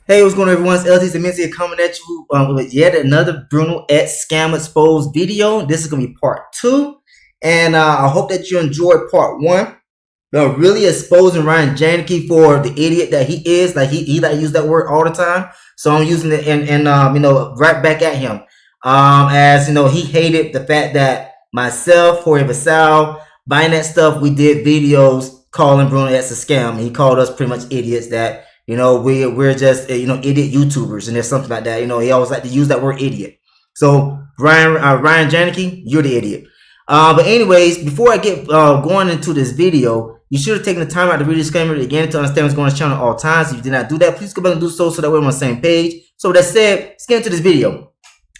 Hey, what's going on, everyone? It's LT's Immensity coming at you with yet another BrunoEx scam exposed video. This is going to be part two, and I hope that you enjoyed part one. Really exposing Ryan Janicki for the idiot that he is. Like he like to use that word all the time, so I'm using it and right back at him. As you know, he hated the fact that myself, Jorge Vassal, buying that stuff. We did videos calling BrunoEx a scam. He called us pretty much idiots that we're just idiot YouTubers and there's something like that. He always like to use that word idiot. So Ryan Janicki, you're the idiot. But anyways, before I get going into this video, you should have taken the time out to read the disclaimer again to understand what's going on this channel at all times. If you did not do that, please go back and do so that we're on the same page. So with that said, let's get into this video.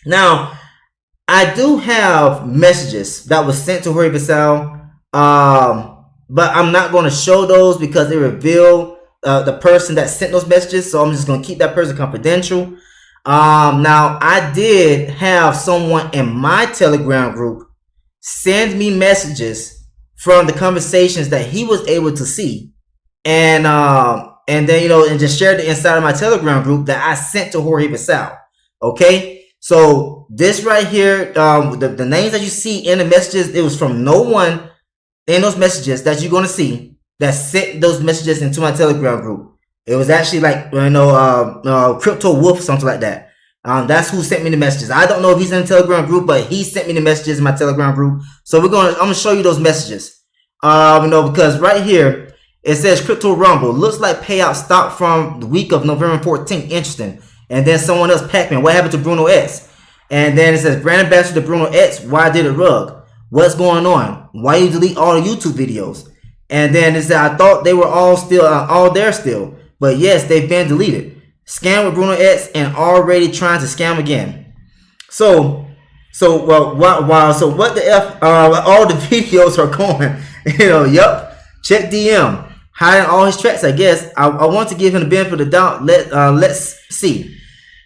Now, I do have messages that was sent to Jorge Vassal, but I'm not going to show those because they reveal the person that sent those messages, so I'm just going to keep that person confidential. Now, I did have someone in my Telegram group send me messages from the conversations that he was able to see, and then and just shared it inside of my Telegram group that I sent to Jorge Vassal. Okay, so this right here, the names that you see in the messages, it was from no one in those messages that you're going to see that sent those messages into my Telegram group. It was actually like Crypto Wolf, something like that. That's who sent me the messages. I don't know if he's in the Telegram group, but he sent me the messages in my Telegram group. So I'm gonna show you those messages. Because right here it says Crypto Rumble looks like payout stopped from the week of November 14th. Interesting. And then someone else, Pac-Man, what happened to BrunoEx? And then it says brand ambassador to BrunoEx, why did it rug? What's going on? Why you delete all the YouTube videos? And then it said I thought they were all still all there still, but yes, they've been deleted. Scam with BrunoEx and already trying to scam again. So what the f? All the videos are going. Yup. Check DM, hiding all his tracks. I guess I want to give him the benefit of the doubt. Let's see.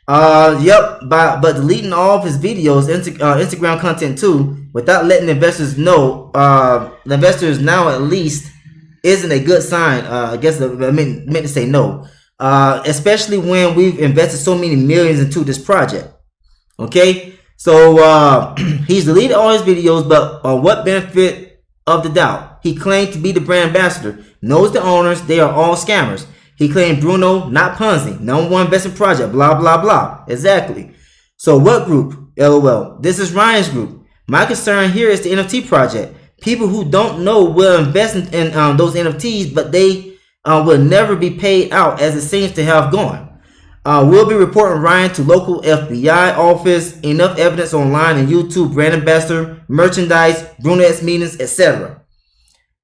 Yep. But deleting all of his videos, Instagram content too, without letting investors know. The investors now at least isn't a good sign. I guess I meant to say no. Especially when we've invested so many millions into this project. Okay, so he's deleted all his videos, but on what benefit of the doubt? He claimed to be the brand ambassador, knows the owners, they are all scammers. He claimed Bruno, not Ponzi, #1 investment project, blah blah blah. Exactly. So what group? LOL. This is Ryan's group. My concern here is the NFT project. People who don't know will invest in those NFTs, but they will never be paid out as it seems to have gone. We'll be reporting Ryan to local FBI office, enough evidence online and YouTube, brand ambassador, merchandise, BrunoEx meetings, etc.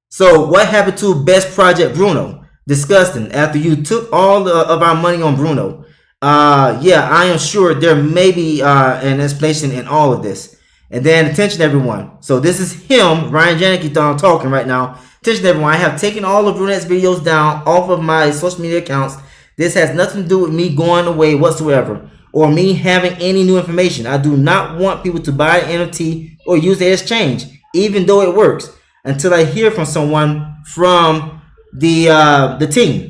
So what happened to Best Project Bruno? Disgusting. After you took all of our money on Bruno. Yeah, I am sure there may be an explanation in all of this. And then attention everyone. So this is him, Ryan Janicki, talking right now. Attention everyone, I have taken all of BrunoEx videos down off of my social media accounts. This has nothing to do with me going away whatsoever or me having any new information. I do not want people to buy an NFT or use the exchange, even though it works, until I hear from someone from the team.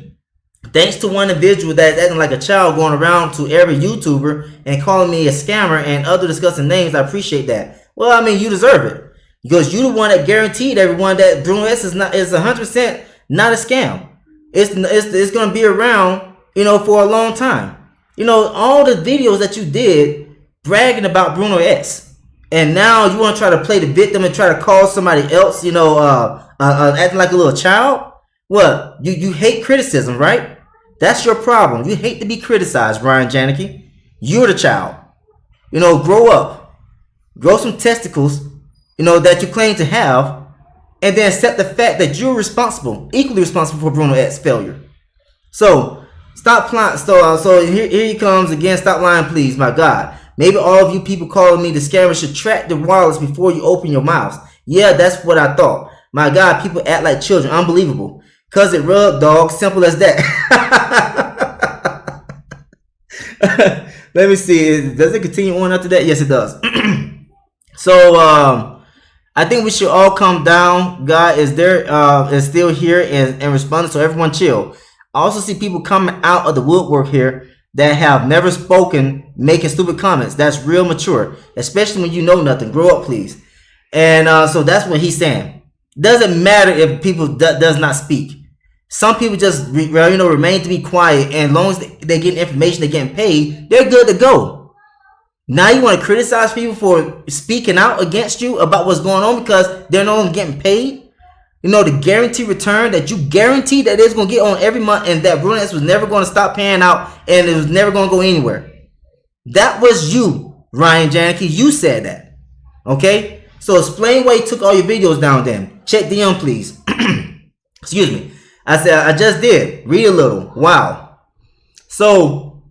Thanks to one individual that is acting like a child going around to every YouTuber and calling me a scammer and other disgusting names, I appreciate that. Well, I mean, you deserve it. Because you're the one that guaranteed everyone that BrunoEx is 100% not a scam. It's going to be around, for a long time. All the videos that you did bragging about BrunoEx, and now you want to try to play the victim and try to call somebody else, acting like a little child. What? You hate criticism, right? That's your problem. You hate to be criticized, Ryan Janicki. You're the child. Grow up. Grow some testicles. That you claim to have, and then accept the fact that you're responsible, equally responsible for BrunoEx failure. So stop lying. So here he comes again. Stop lying, please. My God. Maybe all of you people calling me the scammer should track the wallets before you open your mouths. Yeah, that's what I thought. My God, people act like children. Unbelievable. Cause it rubbed, dog. Simple as that. Let me see. Does it continue on after that? Yes, it does. So I think we should all calm down. God is there, is still here and responding. So everyone chill. I also see people coming out of the woodwork here that have never spoken making stupid comments. That's real mature, especially when you know nothing. Grow up, please. And so that's what he's saying. Doesn't matter if people does not speak. Some people just remain to be quiet, and as long as they get information, they're getting paid, they're good to go. Now you want to criticize people for speaking out against you about what's going on because they're no longer getting paid? You know, the guaranteed return that you guarantee that it's going to get on every month, and that BrunoEx was never going to stop paying out, and it was never going to go anywhere. That was you, Ryan Janicki. You said that. Okay? So explain why you took all your videos down then. Check DM, please. Excuse me. I said, I just did. Read a little. Wow. So,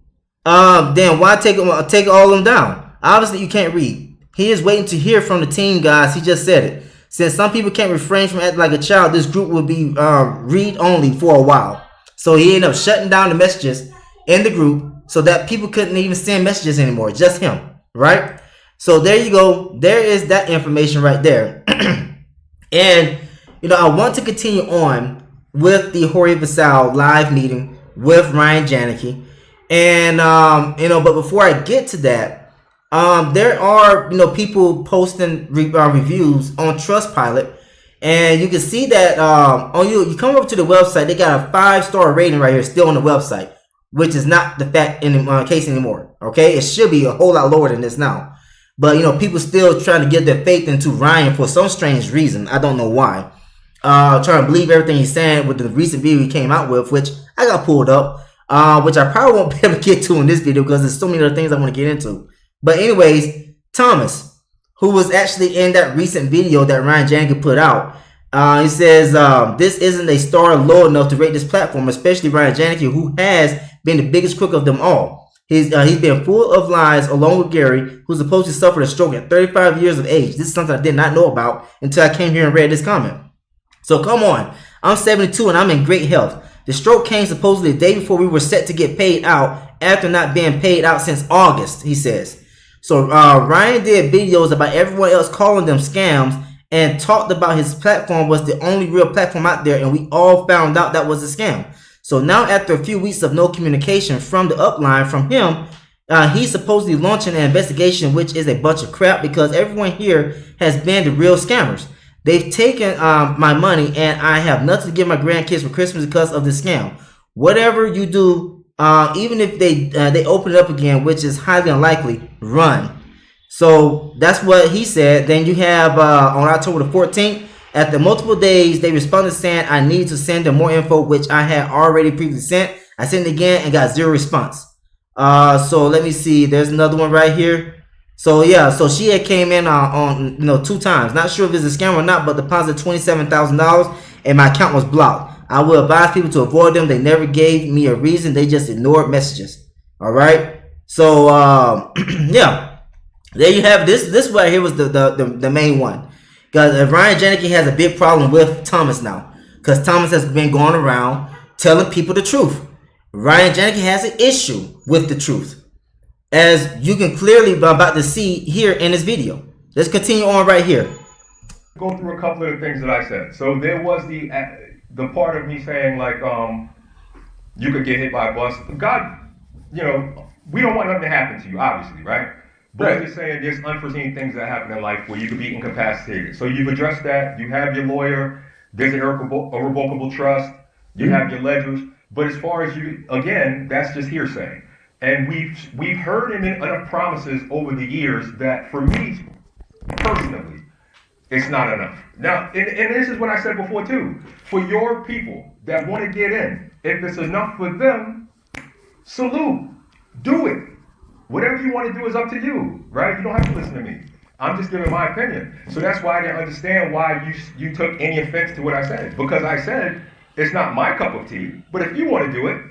then why take all of them down? Obviously, you can't read. He is waiting to hear from the team, guys. He just said it. Since some people can't refrain from acting like a child, this group will be read only for a while. So he ended up shutting down the messages in the group so that people couldn't even send messages anymore. Just him, right? So there you go. There is that information right there. And, you know, I want to continue on with the Jorge Vassell live meeting with Ryan Janicki. And, you know, but before I get to that, there are, you know, people posting reviews on Trustpilot, and you can see that on you come over to the website, they got a 5-star rating right here still on the website, which is not the fact in the case anymore. Okay, it should be a whole lot lower than this now, but you know, people still trying to get their faith into Ryan for some strange reason. I don't know why. Trying to believe everything he's saying with the recent video he came out with, which I got pulled up, which I probably won't be able to get to in this video because there's so many other things I want to get into. But anyways, Thomas, who was actually in that recent video that Ryan Janicki put out, he says, this isn't a star low enough to rate this platform, especially Ryan Janicki, who has been the biggest crook of them all. He's been full of lies along with Gary, who's supposed to suffer a stroke at 35 years of age. This is something I did not know about until I came here and read this comment. So come on, I'm 72 and I'm in great health. The stroke came supposedly the day before we were set to get paid out after not being paid out since August, he says. So Ryan did videos about everyone else calling them scams and talked about his platform was the only real platform out there, and we all found out that was a scam. So now after a few weeks of no communication from the upline from him, he's supposedly launching an investigation, which is a bunch of crap because everyone here has been the real scammers. They've taken my money and I have nothing to give my grandkids for Christmas because of this scam. Whatever you do, even if they open it up again, which is highly unlikely, run. So that's what he said. Then you have on October the 14th, after multiple days, they responded saying I need to send them more info, which I had already previously sent. I sent it again and got zero response. So let me see. There's another one right here. So yeah, so she had came in on 2 times. Not sure if it's a scam or not, but deposited $27,000 and my account was blocked. I will advise people to avoid them. They never gave me a reason. They just ignored messages. All right. So yeah, there you have this right here was the main one. Because Ryan Janicki has a big problem with Thomas now, because Thomas has been going around telling people the truth. Ryan Janicki has an issue with the truth, as you can clearly about to see here in this video. Let's continue on right here. Go through a couple of the things that I said. So there was the part of me saying like you could get hit by a bus. God, we don't want nothing to happen to you, obviously, right? But I'm just saying there's unforeseen things that happen in life where you could be incapacitated. So you've addressed that. You have your lawyer. There's a revocable trust. You have your ledgers. But as far as you, again, that's just hearsay. And we've heard him in enough promises over the years that for me, personally, it's not enough. Now, and this is what I said before too. For your people that want to get in, if it's enough for them, salute. Do it. Whatever you want to do is up to you, right? You don't have to listen to me. I'm just giving my opinion. So that's why I didn't understand why you took any offense to what I said. Because I said, it's not my cup of tea, but if you want to do it,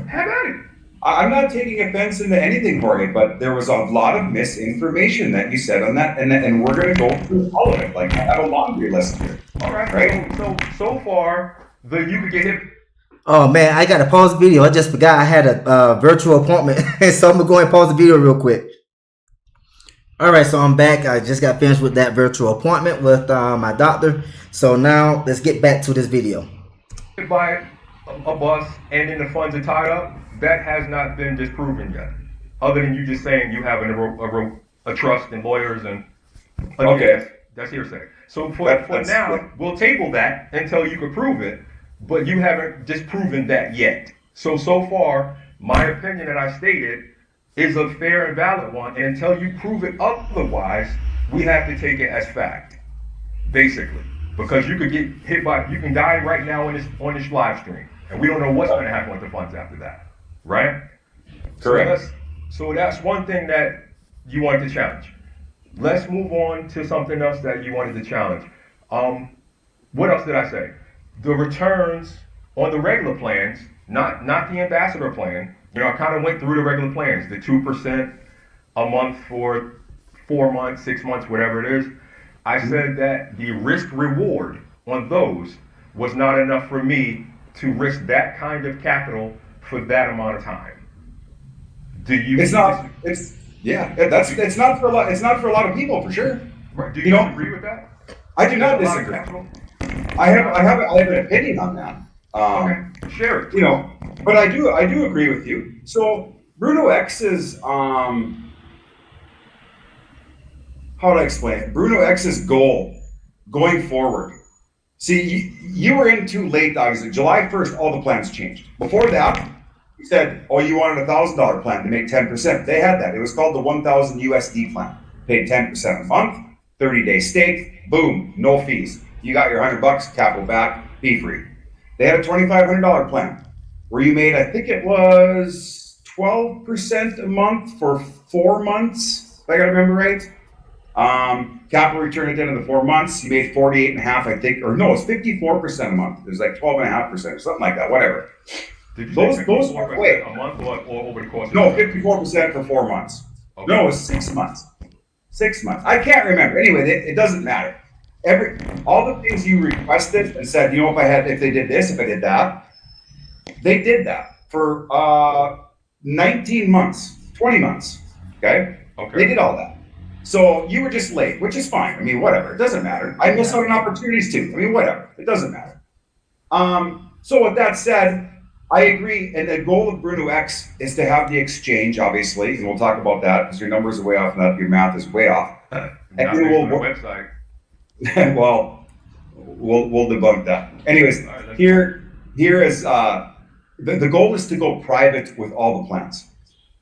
have at it. I'm not taking offense into anything, Jorge, but there was a lot of misinformation that you said on that, and we're going to go through all of it. Like, I have a laundry list here. All right? So far, you could get hit. Oh man, I gotta pause the video. I just forgot I had a virtual appointment, so I'm gonna go and pause the video real quick. All right, so I'm back. I just got finished with that virtual appointment with my doctor. So now let's get back to this video. By a bus and then the funds are tied up, that has not been disproven yet. Other than you just saying you have a trust in lawyers and Okay. that's hearsay. So for now, yeah. we'll table that until you can prove it, but you haven't disproven that yet. So far, my opinion that I stated is a fair and valid one, and until you prove it otherwise, we have to take it as fact, basically. Because you could get hit by, you can die right now on this live stream, and we don't know what's going to happen with the funds after that, right? Correct. So that's one thing that you wanted to challenge. Let's move on to something else that you wanted to challenge. What else did I say? The returns on the regular plans, not the ambassador plan. You know, I kind of went through the regular plans, the 2% a month for 4 months, 6 months, whatever it is. I said that the risk reward on those was not enough for me to risk that kind of capital for that amount of time. Do you? It's not. It's It's not for a lot. It's not for a lot of people, for sure. Right. Do you agree with that? I do not disagree. I have an opinion on that. Okay. Share it. You know, but I do agree with you. So BrunoEx's how do I explain it? BrunoEx's goal going forward. See, you were in too late, obviously. July 1st, all the plans changed. Before that, you said, oh, you wanted $1,000 plan to make 10%. They had that. It was called the 1,000 USD plan. Paid 10% a month, 30-day stake, boom, no fees. You got your $100, capital back, fee free. They had a $2,500 plan where you made, I think it was 12% a month for 4 months, if I got to remember right. Capital return at the end of the 4 months, you made 48.5, I think, or no, it's 54% a month. It was like 12.5% or something like that, whatever. Did you those wait a month or over the course? No, 54% for 4 months. Okay. No, it was 6 months. 6 months. I can't remember. Anyway, it doesn't matter. All the things you requested and said, you know, if they did this, if I did that, they did that for 19 months, 20 months. Okay? They did all that. So you were just late, which is fine. I mean, whatever. It doesn't matter. I miss out on opportunities too. I mean, whatever. It doesn't matter. So with that said, I agree. And the goal of BrunoEx is to have the exchange, obviously, and we'll talk about that because your numbers are way off and your math is way off. And then website. Well, we'll debunk that. Anyways, here is the goal is to go private with all the plans.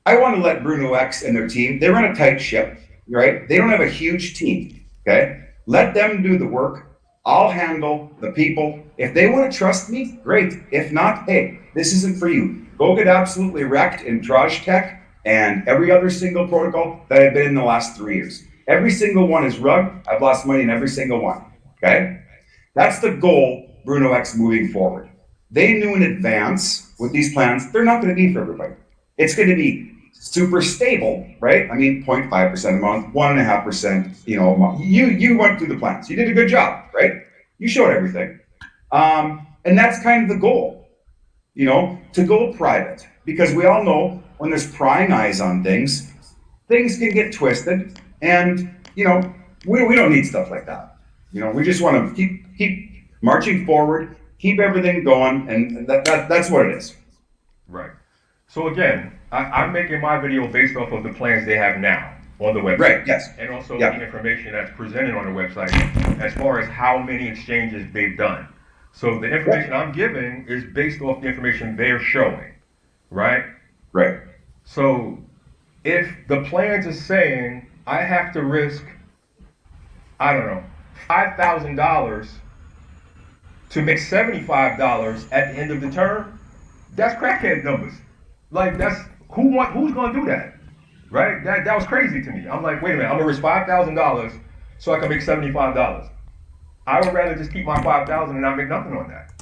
I want to let BrunoEx and their team. They run a tight ship. Right? They don't have a huge team. Okay? Let them do the work. I'll handle the people. If they want to trust me, great. If not, hey, this isn't for you. Go get absolutely wrecked in Traj Tech and every other single protocol that I've been in the last 3 years. Every single one is rug. I've lost money in every single one. Okay? That's the goal, BrunoEx moving forward. They knew in advance with these plans, they're not going to be for everybody. It's going to be super stable, right? I mean, 0.5% a month, 1.5%, you know, a month. You went through the plans. You did a good job, right? You showed everything. And that's kind of the goal, you know, to go private. Because we all know when there's prying eyes on things, things can get twisted. And, you know, we don't need stuff like that. You know, we just want to keep marching forward, keep everything going, and that's what it is. Right. So again, I'm making my video based off of the plans they have now on the website. Right, yes. And also the information that's presented on the website as far as how many exchanges they've done. So the information I'm giving is based off the information they're showing, right? Right. So if the plans are saying I have to risk, I don't know, $5,000 to make $75 at the end of the term, that's crackhead numbers. Like who's gonna do that, right? That was crazy to me. I'm like, wait a minute, I'm gonna risk $5,000 so I can make $75. I would rather just keep my $5,000 and not make nothing on that.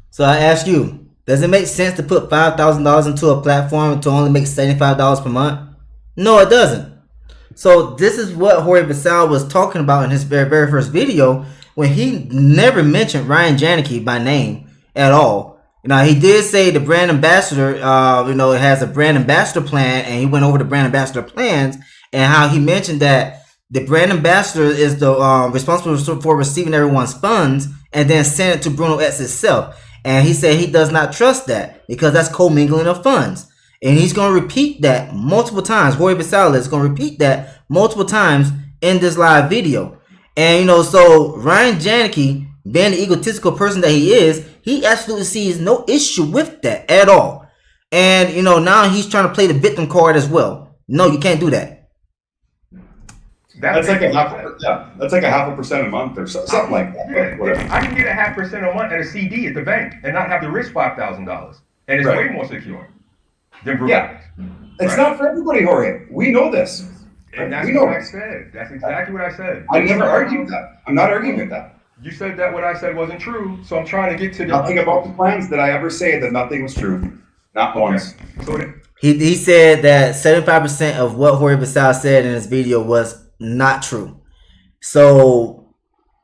So I ask you, does it make sense to put $5,000 into a platform to only make $75 per month? No, it doesn't. So this is what Jorge Basal was talking about in his very first video when he never mentioned Ryan Janicki by name at all. Now, he did say the brand ambassador, it has a brand ambassador plan, and he went over the brand ambassador plans and how he mentioned that the brand ambassador is the responsible for receiving everyone's funds and then send it to BrunoEx itself. And he said he does not trust that because that's commingling of funds. And he's going to repeat that multiple times. Jorge Vassal is going to repeat that multiple times in this live video. And, you know, so Ryan Janicki, being the egotistical person that he is, he absolutely sees no issue with that at all. And, you know, now he's trying to play the victim card as well. No, you can't do that. That's like a half a percent a month or something like that. Yeah, I can get a 0.5% a month at a CD at the bank and not have to risk $5,000, and it's way more secure than BrunoEx. Yeah, it's not for everybody, Jorge. We know this. And that's what I said. That's exactly what I said. I never argued that. I'm not arguing with that. You said that what I said wasn't true, so I'm trying to get to the nothing about the plans did I ever say that nothing was true. Not once. So he said that 75% of what Jorge Vassal said in his video was not true. So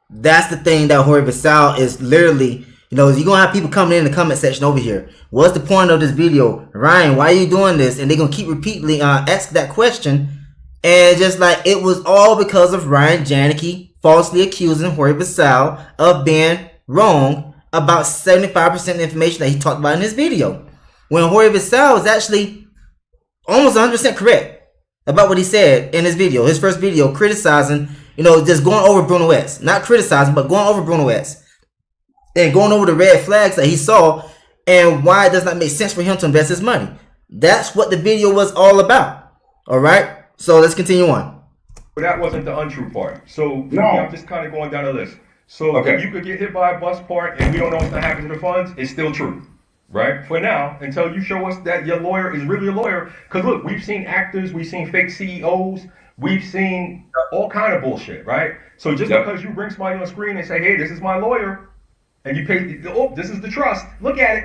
that's the thing that Jorge Vassal is literally, you know, you're gonna have people coming in the comment section over here. What's the point of this video? Ryan, why are you doing this? And they're gonna keep repeatedly ask that question. And just like it was all because of Ryan Janicki falsely accusing Jorge Vassal of being wrong about 75% of the information that he talked about in his video. When Jorge Vassal was actually almost 100% correct about what he said in his video, his first video, criticizing, you know, just going over BrunoEx. Not criticizing, but going over BrunoEx. And going over the red flags that he saw and why it does not make sense for him to invest his money. That's what the video was all about. All right? So let's continue on. But that wasn't the untrue part. So no. I'm just kind of going down the list. So if you could get hit by a bus part and we don't know what's going to happen to the funds, it's still true. Right? For now, until you show us that your lawyer is really a lawyer. Because look, we've seen actors, we've seen fake CEOs, we've seen all kind of bullshit, right? So just because you bring somebody on screen and say, hey, this is my lawyer, and you pay, oh, this is the trust, look at it.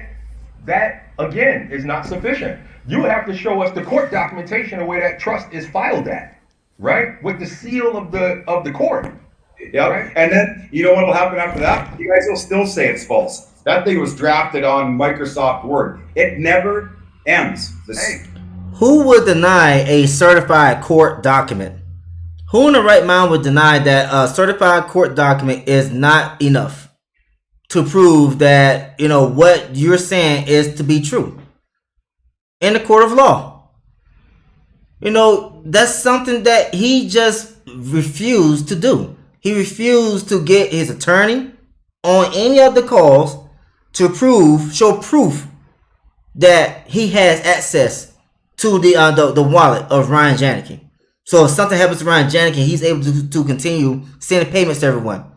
That, again, is not sufficient. You have to show us the court documentation of where that trust is filed at, right? With the seal of the court. Yeah, right? And then, you know what will happen after that? You guys will still say it's false. That thing was drafted on Microsoft Word. It never ends. Who would deny a certified court document? Who in the right mind would deny that a certified court document is not enough to prove that, you know, what you're saying is to be true in the court of law? You know, that's something that he just refused to do. He refused to get his attorney on any of the calls to show proof that he has access to the wallet of Ryan Janicki. So if something happens to Ryan Janicki, he's able to continue sending payments to everyone.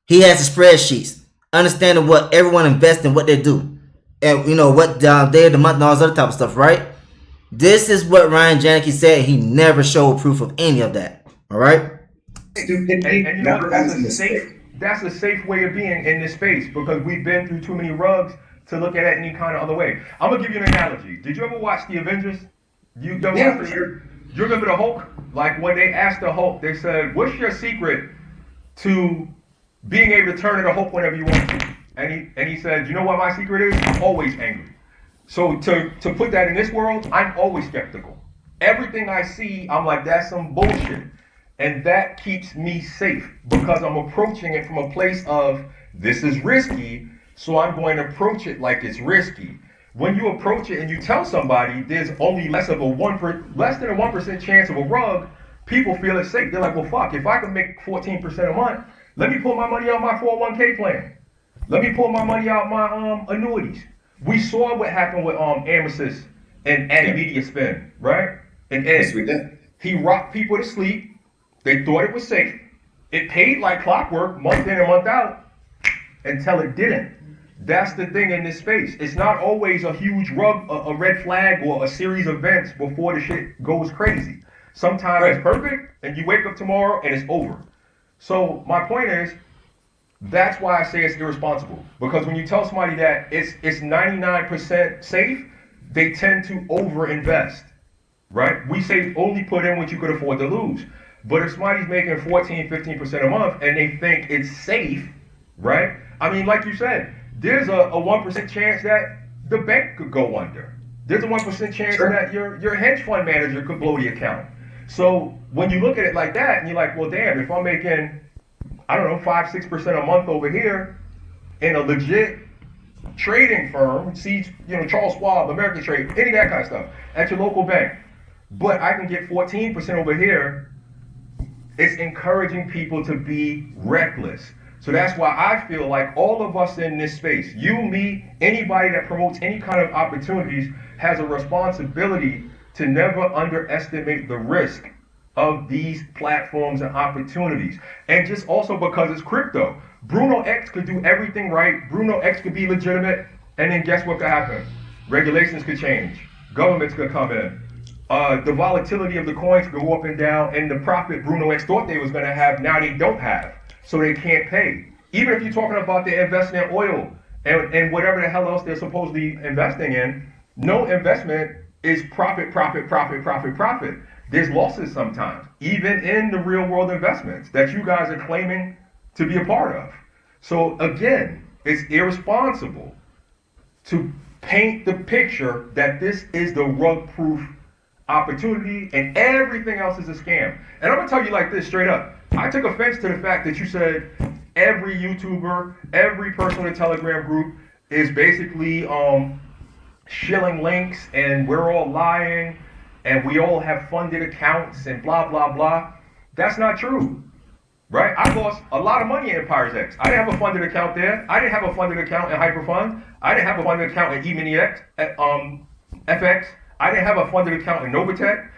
He has the spreadsheets, understanding what everyone invests in, what they do, and you know what day of the month and all this other type of stuff, right? This is what Ryan Janicki said. He never showed proof of any of that. All right. And you know what, that's a safe way of being in this space because we've been through too many rugs to look at it any kind of other way. I'm gonna give you an analogy. Did you ever watch The Avengers? You remember the Hulk? Like when they asked the Hulk, they said, "What's your secret to being able to turn into Hulk whenever you want to?" And he said, "You know what my secret is? I'm always angry." So to put that in this world, I'm always skeptical. Everything I see, I'm like, that's some bullshit. And that keeps me safe because I'm approaching it from a place of this is risky, so I'm going to approach it like it's risky. When you approach it and you tell somebody there's only less than a 1% chance of a rug, people feel it's safe. They're like, well, fuck, if I can make 14% a month, let me pull my money out my 401k plan. Let me pull my money out my annuities. We saw what happened with Amethyst and Media Spin, right? And yes, we did. He rocked people to sleep. They thought it was safe. It paid like clockwork, month in and month out, until it didn't. That's the thing in this space. It's not always a huge rug, a red flag, or a series of events before the shit goes crazy. Sometimes it's perfect, and you wake up tomorrow and it's over. So my point is, that's why I say it's irresponsible. Because when you tell somebody that it's 99% safe, they tend to overinvest, right? We say only put in what you could afford to lose. But if somebody's making 14, 15% a month and they think it's safe, right? I mean, like you said, there's a 1% chance that the bank could go under. There's a 1% chance that your hedge fund manager could blow the account. So when you look at it like that and you're like, well, damn, if I'm making, I don't know, 5-6% a month over here in a legit trading firm, see, Charles Schwab, American Trade, any of that kind of stuff at your local bank. But I can get 14% over here. It's encouraging people to be reckless. So that's why I feel like all of us in this space, you, me, anybody that promotes any kind of opportunities has a responsibility to never underestimate the risk of these platforms and opportunities. And just also because it's crypto. BrunoEx could do everything right. BrunoEx could be legitimate. And then guess what could happen? Regulations could change. Governments could come in. The volatility of the coins could go up and down. And the profit BrunoEx thought they was going to have, now they don't have. So they can't pay. Even if you're talking about they're investing in oil and whatever the hell else they're supposedly investing in, no investment is profit. There's losses sometimes, even in the real world investments that you guys are claiming to be a part of. So again, it's irresponsible to paint the picture that this is the rug-proof opportunity and everything else is a scam. And I'm gonna tell you like this straight up. I took offense to the fact that you said every YouTuber, every person in the Telegram group is basically shilling links and we're all lying and we all have funded accounts and blah, blah, blah. That's not true, right? I lost a lot of money in Empires X. I didn't have a funded account there. I didn't have a funded account in Hyperfund. I didn't have a funded account in eMiniX, FX. I didn't have a funded account in Novatech.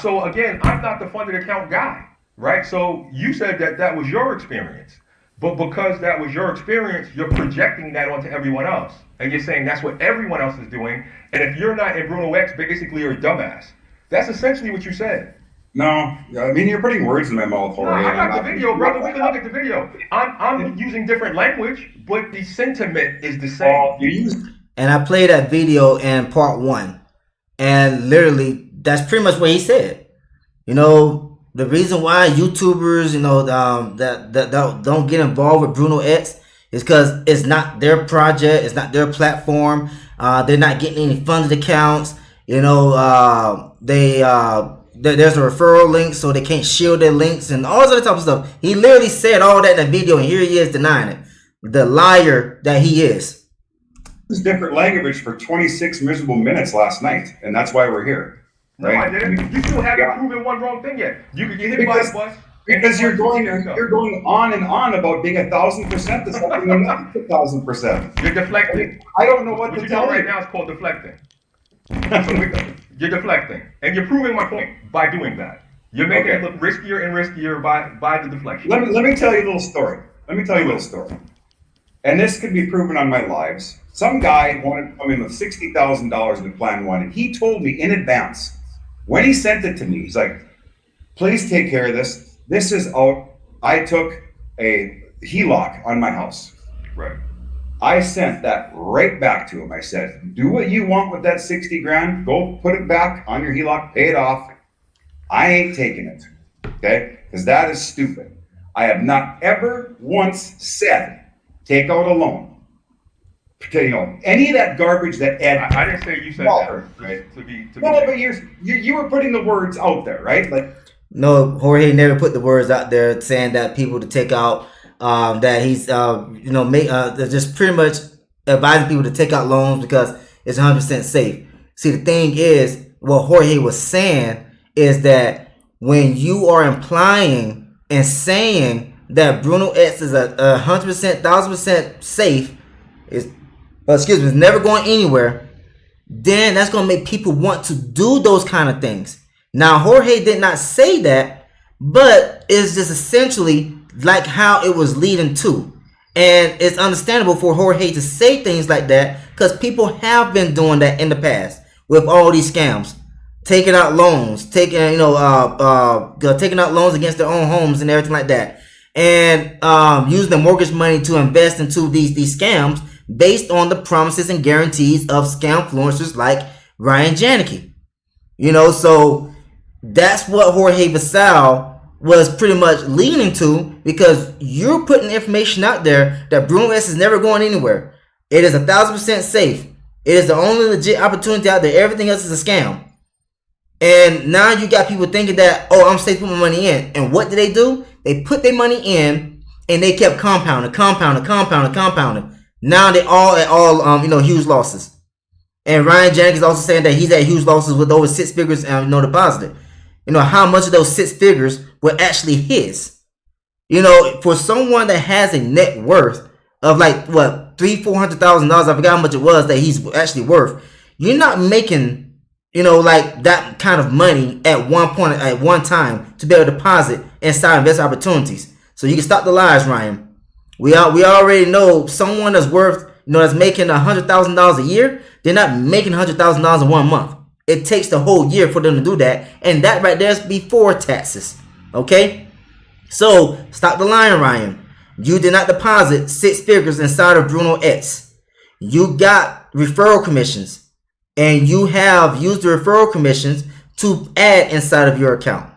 So again, I'm not the funded account guy, right? So you said that that was your experience. But because that was your experience, you're projecting that onto everyone else. And you're saying that's what everyone else is doing. And if you're not in BrunoEx, basically you're a dumbass. That's essentially what you said. No, I mean, you're putting words in my mouth, Jorge. No, I got the video, brother. We can look at the video. I'm using different language, but the sentiment is the same. And I played that video in part 1. And literally, that's pretty much what he said. The reason why YouTubers, that don't get involved with BrunoEx is because it's not their project, it's not their platform. They're not getting any funded accounts. There's a referral link, so they can't shield their links and all this other type of stuff. He literally said all that in the video, and here he is denying it. The liar that he is. This different language for 26 miserable minutes last night, and that's why we're here. Right? No, I didn't. You still haven't proven one wrong thing yet. You could get hit by a bus. Because you're going on and on about being 1,000% to something you're not 1,000%. You're deflecting. I don't know what to tell you. Right now it's called deflecting. You're deflecting. And you're proving my point by doing that. You're making it look riskier and riskier by the deflection. Let me tell you a little story. And this could be proven on my lives. Some guy wanted to come in with $60,000 into Plan 1, and he told me in advance, when he sent it to me, he's like, please take care of this. This is out. I took a HELOC on my house. Right. I sent that right back to him. I said, do what you want with that 60 grand. Go put it back on your HELOC, pay it off. I ain't taking it. Okay? Because that is stupid. I have not ever once said, take out a loan. Any of that garbage that Ed. I didn't say you said that. Right? But you were putting the words out there, right? Like. No, Jorge never put the words out there saying that people to take out. That he's just pretty much advising people to take out loans because it's 100% safe. See, the thing is, what Jorge was saying is that when you are implying and saying that BrunoEx is a 100%, 1,000% safe, it's never going anywhere, then that's going to make people want to do those kind of things. Now, Jorge did not say that, but it's just essentially like how it was leading to. And it's understandable for Jorge to say things like that because people have been doing that in the past with all these scams. Taking out loans, taking out loans against their own homes and everything like that. And using the mortgage money to invest into these scams based on the promises and guarantees of scam influencers like Ryan Janicki. So that's what Jorge Vassal was pretty much leaning to, because you're putting information out there that BrunoEx is never going anywhere. It is 1,000% safe. It is the only legit opportunity out there. Everything else is a scam. And now you got people thinking that, I'm safe to put my money in. And what did? They put their money in and they kept compounding. Now they all at all huge losses. And Ryan Jenkins also saying that he's at huge losses with over 6 figures deposited. How much of those 6 figures were actually his? For someone that has a net worth of like what $300,000-$400,000, I forgot how much it was that he's actually worth. You're not making like that kind of money at one point at one time to be able to deposit inside invest opportunities. So you can stop the lies, Ryan. We already know someone that's worth that's making $100,000 a year. They're not making $100,000 in 1 month. It takes the whole year for them to do that, and that right there is before taxes. Okay, so stop the lying, Ryan. You did not deposit 6 figures inside of BrunoEx. You got referral commissions, and you have used the referral commissions to add inside of your account.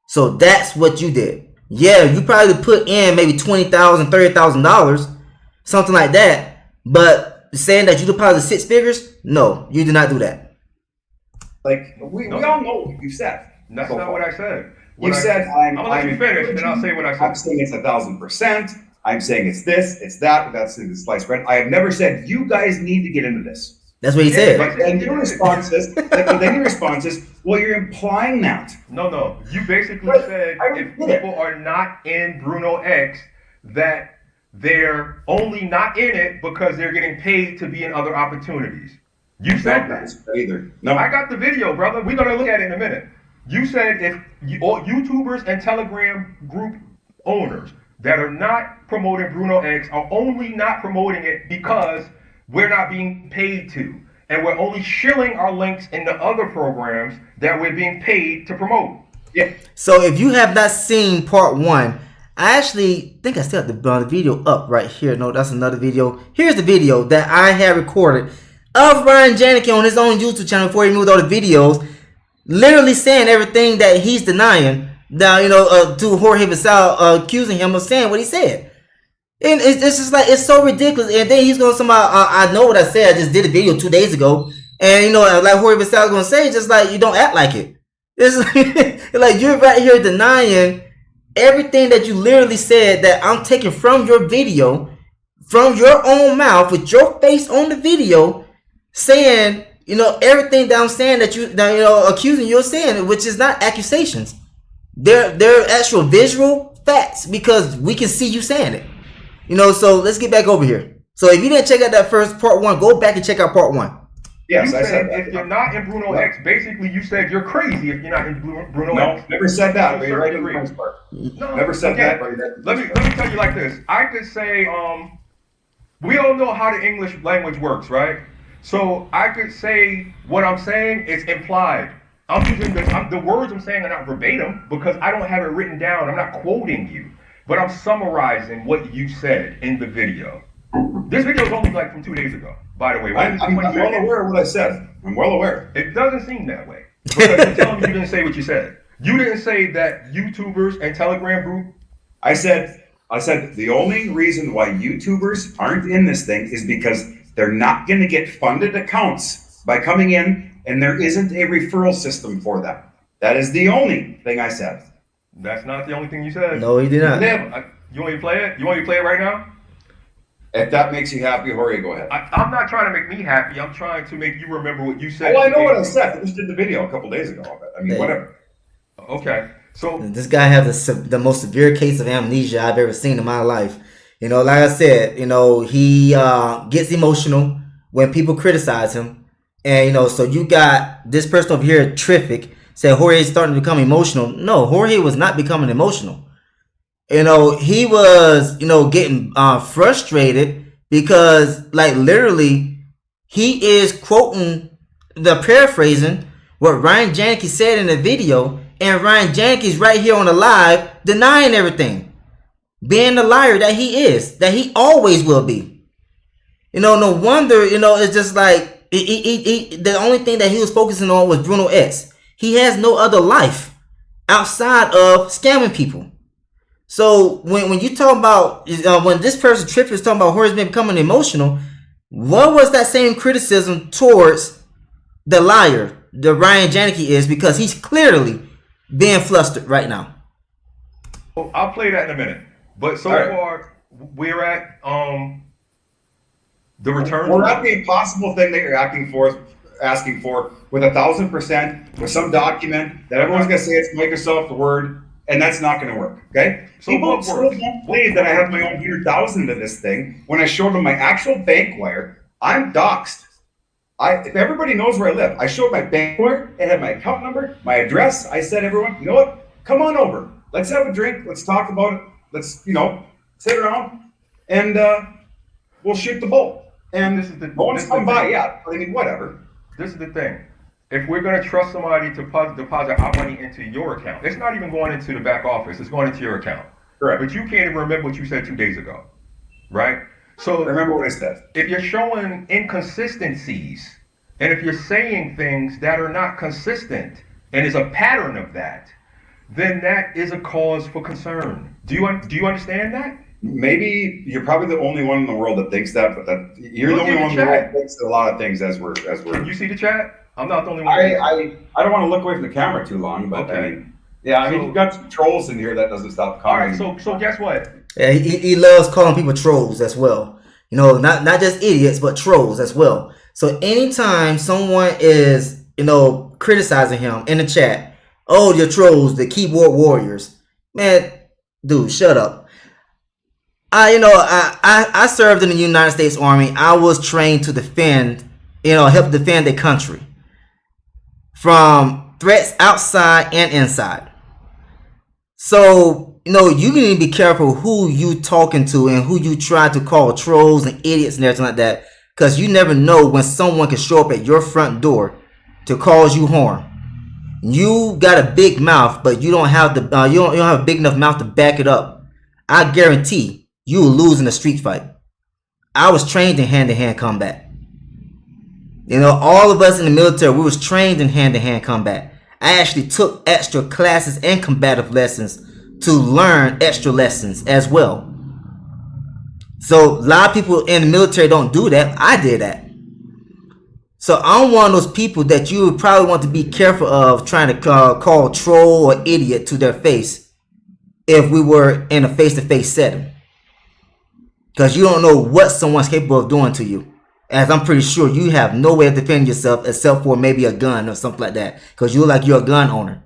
So that's what you did. Yeah, you probably put in maybe $20,000, $30,000, something like that. But saying that you deposit 6 figures, no, you did not do that. Like we all know what you said. That's not what I said. You said I'm gonna let you finish, and then I'll say what I said. I'm saying it's 1,000%. I'm saying it's this, it's that. That's in the sliced bread. I have never said you guys need to get into this. That's what he said. But then your response is, well, you're implying that. No. You basically said if people are not in BrunoEx, that they're only not in it because they're getting paid to be in other opportunities. You said that. Either. No. I got the video, brother. We're gonna look at it in a minute. You said if all YouTubers and Telegram group owners that are not promoting BrunoEx are only not promoting it because we're not being paid to, and we're only shilling our links in the other programs that we're being paid to promote. Yeah. So if you have not seen part 1, I actually think I still have the video up right here. No, that's another video. Here's the video that I had recorded of Ryan Janicki on his own YouTube channel before he moved all the videos, literally saying everything that he's denying. Now, to Jorge Vassal, accusing him of saying what he said. And it's just like, it's so ridiculous. And then he's going to somehow, I know what I said. I just did a video 2 days ago. And, like Jorge Vassal going to say, just like, you don't act like it. It's like you're right here denying everything that you literally said that I'm taking from your video, from your own mouth, with your face on the video, saying, everything that I'm saying that accusing you of saying, which is not accusations. They're actual visual facts because we can see you saying it. So let's get back over here. So if you didn't check out that first part 1, go back and check out part 1. Yes, I said if you're not in BrunoEx, basically you said you're crazy if you're not in BrunoEx. No, never said that. But you're right in the first part. No, never said that. Let me tell you like this. I could say we all know how the English language works, right? So I could say what I'm saying is implied. I'm using the words I'm saying are not verbatim because I don't have it written down. I'm not quoting you, but I'm summarizing what you said in the video. This video is only like from 2 days ago, by the way. I'm well aware of what I said. I'm well aware. It doesn't seem that way because you're telling me you didn't say what you said. You didn't say that YouTubers and Telegram group. I said the only reason why YouTubers aren't in this thing is because they're not going to get funded accounts by coming in, and there isn't a referral system for them. That is the only thing I said. That's not the only thing you said. No, he did not. You want me to play it? You want me to play it right now? If that makes you happy, Jorge, go ahead. I'm not trying to make me happy. I'm trying to make you remember what you said. Well, I know what I said. I just did the video a couple days ago. I mean, whatever. Okay. So this guy has the most severe case of amnesia I've ever seen in my life. Like I said, he gets emotional when people criticize him. And, so you got this person over here, Terrific, said Jorge is starting to become emotional. No, Jorge was not becoming emotional. He was, getting frustrated because, like, literally, he is quoting, paraphrasing what Ryan Janicki said in the video, and Ryan Janicki's right here on the live denying everything, being the liar that he is, that he always will be. No wonder, it's just like, the only thing that he was focusing on was BrunoEx. He has no other life outside of scamming people. So when you talk about when this person Trip is talking about Jorge's been becoming emotional, what was that same criticism towards the liar, the Ryan Janicki is, because he's clearly being flustered right now. I'll play that in a minute. But so far we're at The return. We're at the impossible thing that you're asking for with 1,000%, with some document that everyone's going to say it's Microsoft Word, and that's not going to work. Okay? So People still can't believe that I have my own 100,000 of this thing when I showed them my actual bank wire. I'm doxxed. If everybody knows where I live, I showed my bank wire, it had my account number, my address. I said, everyone, you know what? Come on over. Let's have a drink. Let's talk about it. Let's, sit around and we'll shoot the bull. And no one's come by yet. I mean, whatever. This is the thing. If we're going to trust somebody to deposit our money into your account, it's not even going into the back office. It's going into your account. Correct. But you can't even remember what you said 2 days ago, right? So remember what I said. If you're showing inconsistencies, and if you're saying things that are not consistent, and is a pattern of that, then that is a cause for concern. Do you understand that? Maybe you're probably the only one in the world that thinks that, but you're the only one in the world that thinks a lot of things as we're. Can you see the chat? I'm not the only one. I don't want to look away from the camera too long, but okay. I mean, you've got some trolls in here that doesn't stop commenting. All right, so guess what? Yeah, he loves calling people trolls as well. Not just idiots, but trolls as well. So anytime someone is, criticizing him in the chat, oh, you're trolls, the keyboard warriors, man, dude, shut up. I served in the United States Army. I was trained to defend, help defend the country from threats outside and inside. So, you need to be careful who you talking to and who you try to call trolls and idiots and everything like that, because you never know when someone can show up at your front door to cause you harm. You got a big mouth, but you don't have you don't have a big enough mouth to back it up. I guarantee you will lose in a street fight. I was trained in hand-to-hand combat. All of us in the military, we was trained in hand-to-hand combat. I actually took extra classes and combative lessons to learn extra lessons as well. So a lot of people in the military don't do that. I did that. So I'm one of those people that you would probably want to be careful of trying to call troll or idiot to their face if we were in a face-to-face setting. Because you don't know what someone's capable of doing to you. As I'm pretty sure you have no way of defending yourself except for maybe a gun or something like that. Because you look like you're a gun owner.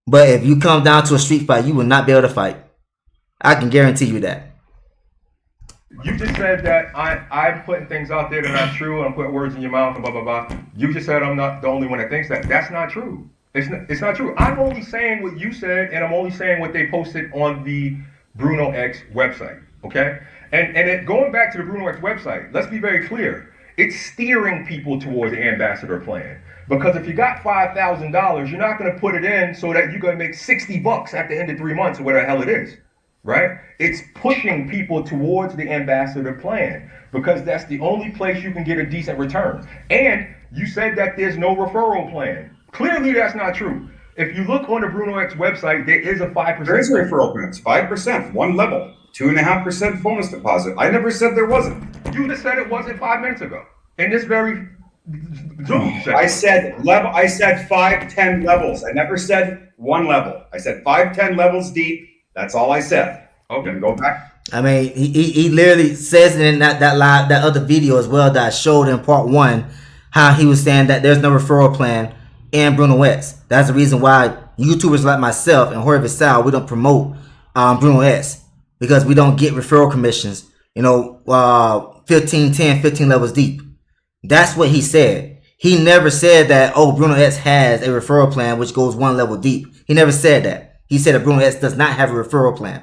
But if you come down to a street fight, you will not be able to fight. I can guarantee you that. You just said that I'm putting things out there that are not true. I'm putting words in your mouth and blah, blah, blah. You just said I'm not the only one that thinks that. That's not true. It's not true. I'm only saying what you said, and I'm only saying what they posted on the BrunoEx website. Okay? And going back to the BrunoEx website, let's be very clear. It's steering people towards the ambassador plan. Because if you got $5,000, you're not going to put it in so that you're going to make $60 at the end of 3 months or whatever the hell it is. Right? It's pushing people towards the ambassador plan because that's the only place you can get a decent return. And you said that there's no referral plan. Clearly, that's not true. If you look on the BrunoEx website, there is a 5%. There is a referral plan. It's 5%, one level. 2.5% bonus deposit. I never said there wasn't. You just said it wasn't 5 minutes ago. In this very Zoom session. I said level. I said 5-10 levels. I never said one level. I said 5-10 levels deep. That's all I said. Okay, go back. I mean, he literally says in that other video as well that I showed in part 1 how he was saying that there's no referral plan in BrunoEx. That's the reason why YouTubers like myself and Jorge Visal, we don't promote BrunoEx. Because we don't get referral commissions, 15 levels deep. That's what he said. He never said that, BrunoEx has a referral plan which goes 1 level deep. He never said that. He said that BrunoEx does not have a referral plan.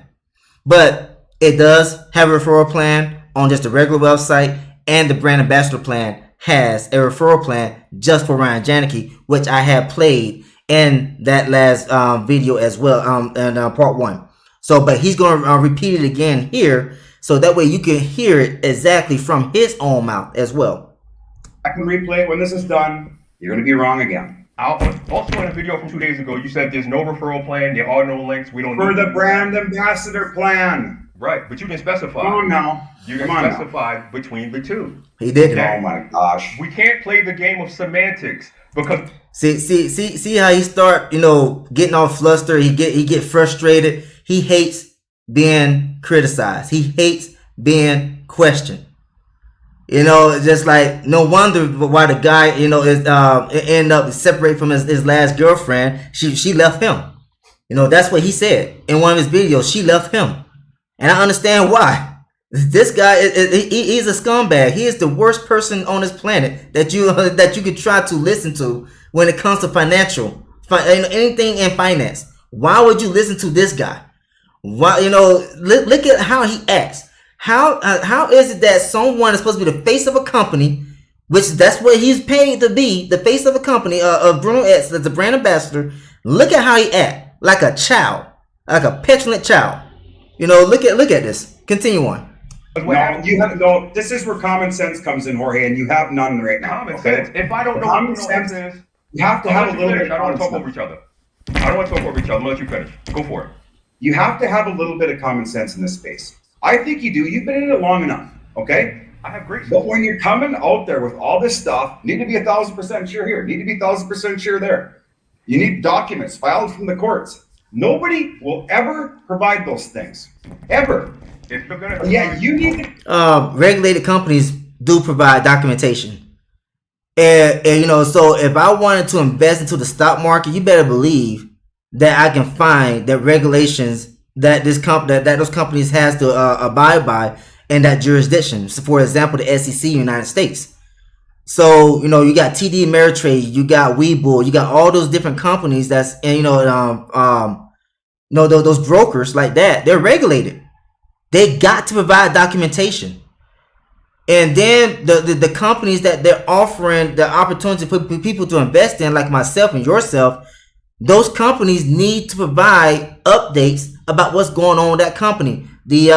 But it does have a referral plan on just the regular website, and the brand ambassador plan has a referral plan just for Ryan Janicki, which I have played in that last video as well, in part 1. So, but he's going to repeat it again here, so that way you can hear it exactly from his own mouth as well. I can replay it when this is done. You're going to be wrong again. Also in a video from 2 days ago, you said there's no referral plan, there are no links, we don't for the brand ambassador plan. Right, but you didn't specify. Oh no. You didn't specify between the two. He didn't. Oh my gosh. We can't play the game of semantics because see how he start, getting all flustered. He get frustrated. He hates being criticized. He hates being questioned. You know, just like no wonder why the guy, you know, is end up separate from his last girlfriend. She left him. You know, that's what he said in one of his videos. She left him, and I understand why. This guy he's a scumbag. He is the worst person on this planet that you could try to listen to when it comes to anything in finance. Why would you listen to this guy? Why, you know, look at how he acts. How is it that someone is supposed to be the face of a company, which that's what he's paid to be, the face of a company, of BrunoEx, as the brand ambassador? Look at how he act, like a child, like a petulant child. You know, look at this. Continue on. No, you have no. This is where common sense comes in, Jorge, and you have none right now. Common sense. If I don't know what BrunoEx is, you have to have a little bit. I don't want to talk over each other. I don't want to talk over each other. I'm gonna let you finish. Go for it. You have to have a little bit of common sense in this space. I think you do. You've been in it long enough, okay? I have great sense. But when you're coming out there with all this stuff, need to be 1,000% sure here, need to be 1,000% sure there. You need documents filed from the courts. Nobody will ever provide those things, ever. If you're gonna, you need to. Regulated companies do provide documentation, and you know, so if I wanted to invest into the stock market, you better believe that I can find the regulations that those companies has to abide by in that jurisdiction. So for example, the SEC, United States. So you know, you got TD Ameritrade, you got Webull, you got all those different companies that's, and you know, those brokers like that, they're regulated. They got to provide documentation. And then the companies that they're offering the opportunity for people to invest in, like myself and yourself, those companies need to provide updates about what's going on with that company. The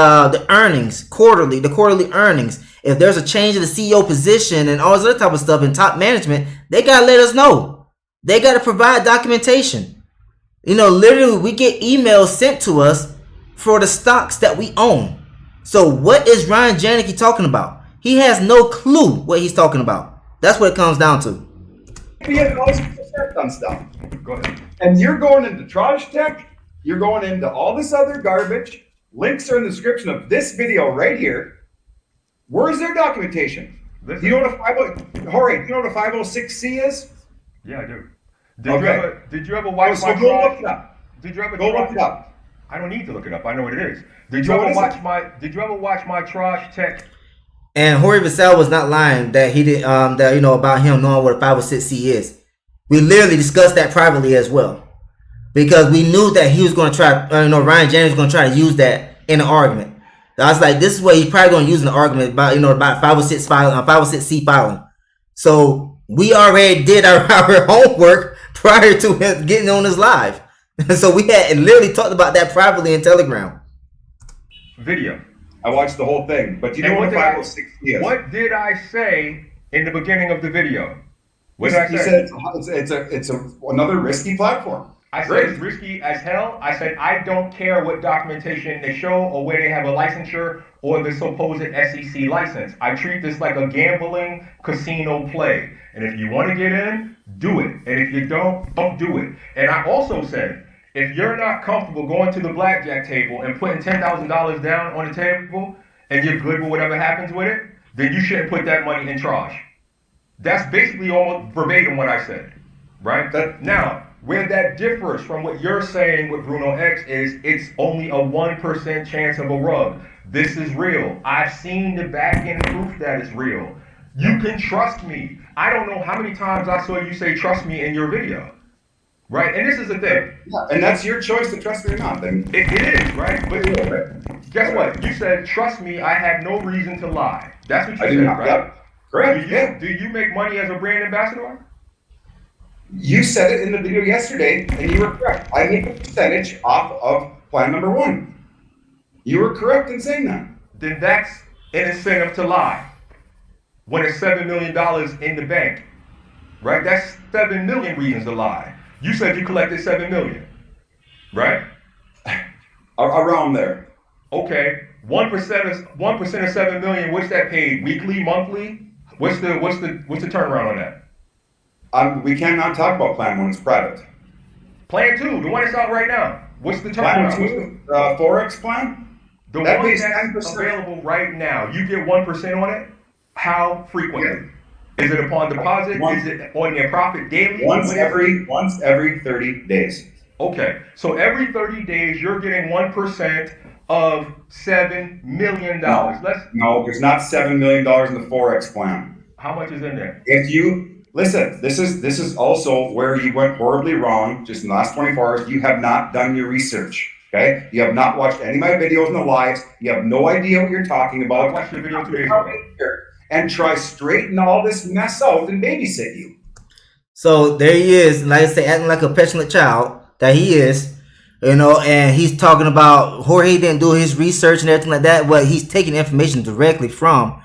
earnings, the quarterly earnings. If there's a change in the CEO position and all this other type of stuff in top management, they gotta let us know. They gotta provide documentation. You know, literally we get emails sent to us for the stocks that we own. So what is Ryan Janicki talking about? He has no clue what he's talking about. That's what it comes down to. Be 1,000% on stuff. go ahead. And you're going into Trash Tech, you're going into all this other garbage. Links are in the description of this video right here. Where's their documentation? Listen. Do you know what a Jorge, do you know what a 506C is? Yeah, I do. Did you ever Oh, watch so my go look Trash? it up. Did you ever Go look it up. I don't need to look it up. I know what it is. Did So you what ever is watch it? my? Did you ever watch my Trash Tech? And Jorge Vassell was not lying that he did that, you know, about him knowing what a 506C is. We literally discussed that privately as well, because we knew that he was going to try, Ryan Jennings was going to try to use that in an argument. I was like, this is what he's probably going to use in the argument about, about 506 filing, 506C filing. So we already did our homework prior to him getting on his live. So we had literally talked about that privately in Telegram. Video. I watched the whole thing, but do you know what a 506C is? What did I say in the beginning of the video? What did I say? You said it's another risky platform. I said it's risky as hell. I said I don't care what documentation they show or where they have a licensure or the supposed SEC license. I treat this like a gambling casino play. And if you want to get in, do it. And if you don't do it. And I also said, if you're not comfortable going to the blackjack table and putting $10,000 down on the table and you're good with whatever happens with it, then you shouldn't put that money in trash. That's basically almost verbatim what I said, right? Now, where that differs from what you're saying with BrunoEx is it's only a 1% chance of a rug. This is real. I've seen the back end proof that it's real. You can trust me. I don't know how many times I saw you say trust me in your video. Right? And this is the thing. Yeah, and that's your choice to trust me or not. Then it is, right? But guess what? You said, trust me, I have no reason to lie. That's what you said, right? Yep. Correct. Do you make money as a brand ambassador? You said it in the video yesterday, and you were correct. I make a percentage off of plan number 1. You were correct in saying that. Then that's an incentive to lie. When it's $7 million in the bank, right? That's 7 million reasons to lie. You said you collected 7 million, right? Around there. Okay, 1% of 7 million. What's that paid? Weekly, monthly? What's the turnaround on that? We cannot talk about plan 1. It's private. Plan 2, the one that's out right now. What's the turnaround? Plan 2, Forex plan. The that one pays that's 10%. available right now. You get 1% on it. How frequently? Is it upon deposit? Is it on your profit daily? Once every 30 days. Okay, so every 30 days you're getting 1% of $7 million. No, there's not $7 million in the Forex plan. How much is in there? If you listen, this is also where you went horribly wrong just in the last 24 hours. You have not done your research. Okay, you have not watched any of my videos in the lives. You have no idea what you're talking about. I watched the video 2 days ago. And try straighten all this mess out and babysit you. So there he is, like I say, acting like a petulant child that he is, you know, and he's talking about Jorge didn't do his research and everything like that. Well, he's taking information directly from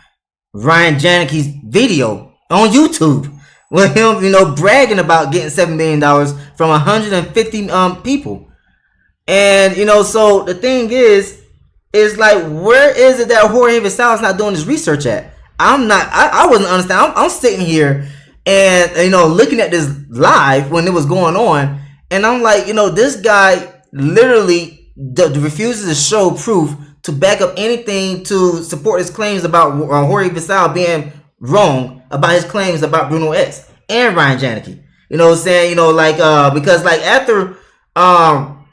Ryan Janicki's video on YouTube with him, you know, bragging about getting $7 million from 150 people. And, you know, so the thing is like, where is it that Jorge Vasal's not doing his research at? I wasn't understanding. I'm sitting here and, you know, looking at this live when it was going on, and I'm like, you know, this guy literally refuses to show proof to back up anything to support his claims about Jorge Vasal being wrong about his claims about BrunoEx and Ryan Janicki. You know what I'm saying? You know, like, because like after,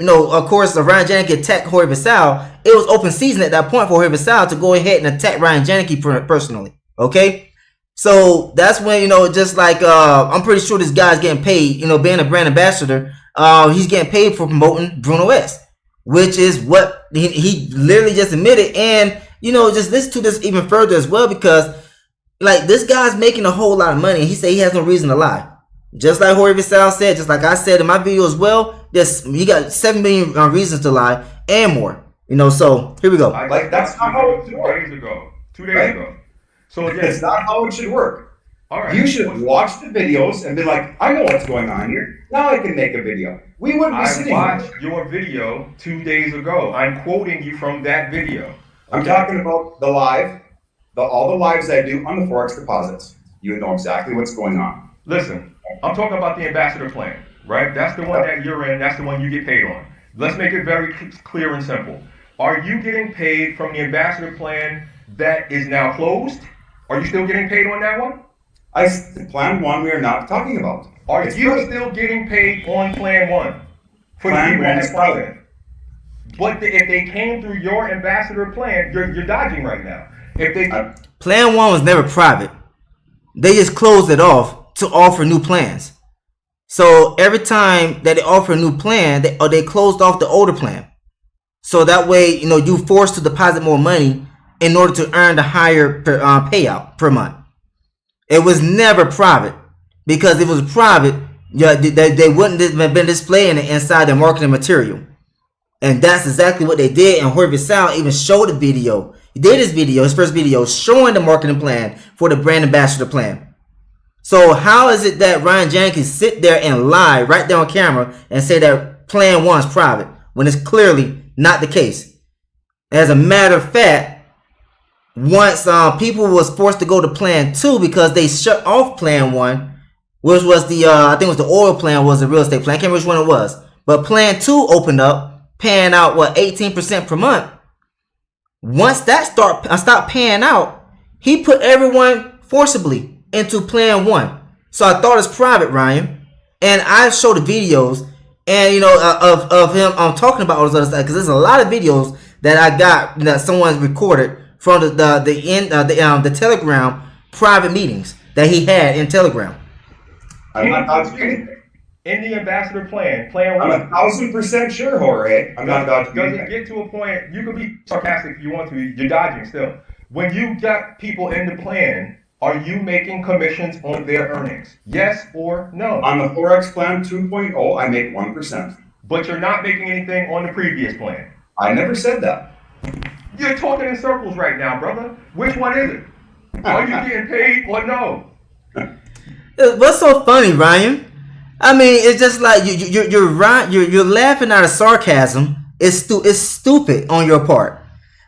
you know, of course, Ryan Janicki attacked Jorge Vasal, it was open season at that point for Jorge Vasal to go ahead and attack Ryan Janicki personally. Okay? So that's when, you know, just like, I'm pretty sure this guy's getting paid, you know, being a brand ambassador, he's getting paid for promoting BrunoEx, which is what he literally just admitted. And, you know, just listen to this even further as well, because, like, this guy's making a whole lot of money. He said he has no reason to lie. Just like Jorge Vasal said, just like I said in my video as well, he got 7 million reasons to lie and more. You know, so here we go. Like, that's not how it should work. 2 days ago. So again, it's not how it should work. All right. You should watch the videos and be like, I know what's going on here. Now I can make a video. We wouldn't be sitting here. I watched your video 2 days ago. I'm quoting you from that video. I'm talking about the live, all the lives I do on the Forex deposits. You know exactly what's going on. Listen, I'm talking about the ambassador plan, right? That's the one that you're in. That's the one you get paid on. Let's make it very clear and simple. Are you getting paid from the ambassador plan that is now closed? Are you still getting paid on that one? Plan 1 we are not talking about. Are you still getting paid on plan 1? For Plan 1 is private. But if they came through your ambassador plan, you're dodging right now. If they Plan 1 was never private. They just closed it off to offer new plans. So every time that they offer a new plan, they closed off the older plan. So that way, you know, you forced to deposit more money in order to earn the higher payout per month. It was never private, because if it was private, yeah, they wouldn't have been displaying it inside their marketing material. And that's exactly what they did. And Jorge Vasal even showed the video. He did his video, his first video, showing the marketing plan for the brand ambassador plan. So how is it that Ryan Janicki sit there and lie right there on camera and say that plan 1 is private when it's clearly not the case? As a matter of fact, once people was forced to go to plan 2 because they shut off plan 1, which was the I think it was the oil plan, was the real estate plan. I can't remember which one it was. But plan 2 opened up, paying out what, 18% per month. Once that stopped paying out, he put everyone forcibly into plan 1. So I thought it's private, Ryan. And I showed the videos, and you know, of him talking about all this other stuff, because there's a lot of videos that I got that someone recorded from the Telegram private meetings that he had in Telegram. I'm not dodging anything. In the ambassador plan 1. I'm 1,000% sure, Jorge. I'm not dodging anything. Does it get to a point, you can be sarcastic if you want to, you're dodging still. When you got people in the plan, are you making commissions on their earnings? Yes or no? On the Forex plan 2.0, I make 1%. But you're not making anything on the previous plan. I never said that. You're talking in circles right now, brother. Which one is it? Are you getting paid or no? What's so funny, Ryan? I mean, it's just like you're laughing out of sarcasm. It's stupid on your part,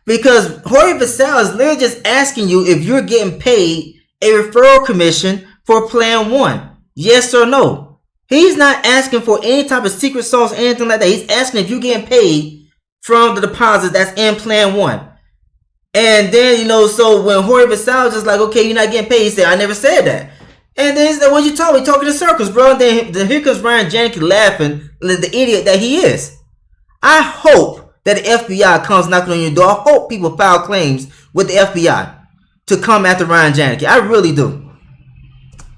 because Jorge Vasal is literally just asking you if you're getting paid a referral commission for plan 1, yes or no. He's not asking for any type of secret sauce or anything like that. He's asking if you're getting paid from the deposit that's in plan 1. And then, so when Jorge Versailles was just like, okay, you're not getting paid, he said, I never said that. And then he said, what you talking? We talking in circles, bro. And then here comes Ryan Janicki laughing, the idiot that he is. I hope that the FBI comes knocking on your door. I hope people file claims with the FBI to come after Ryan Janicki. I really do.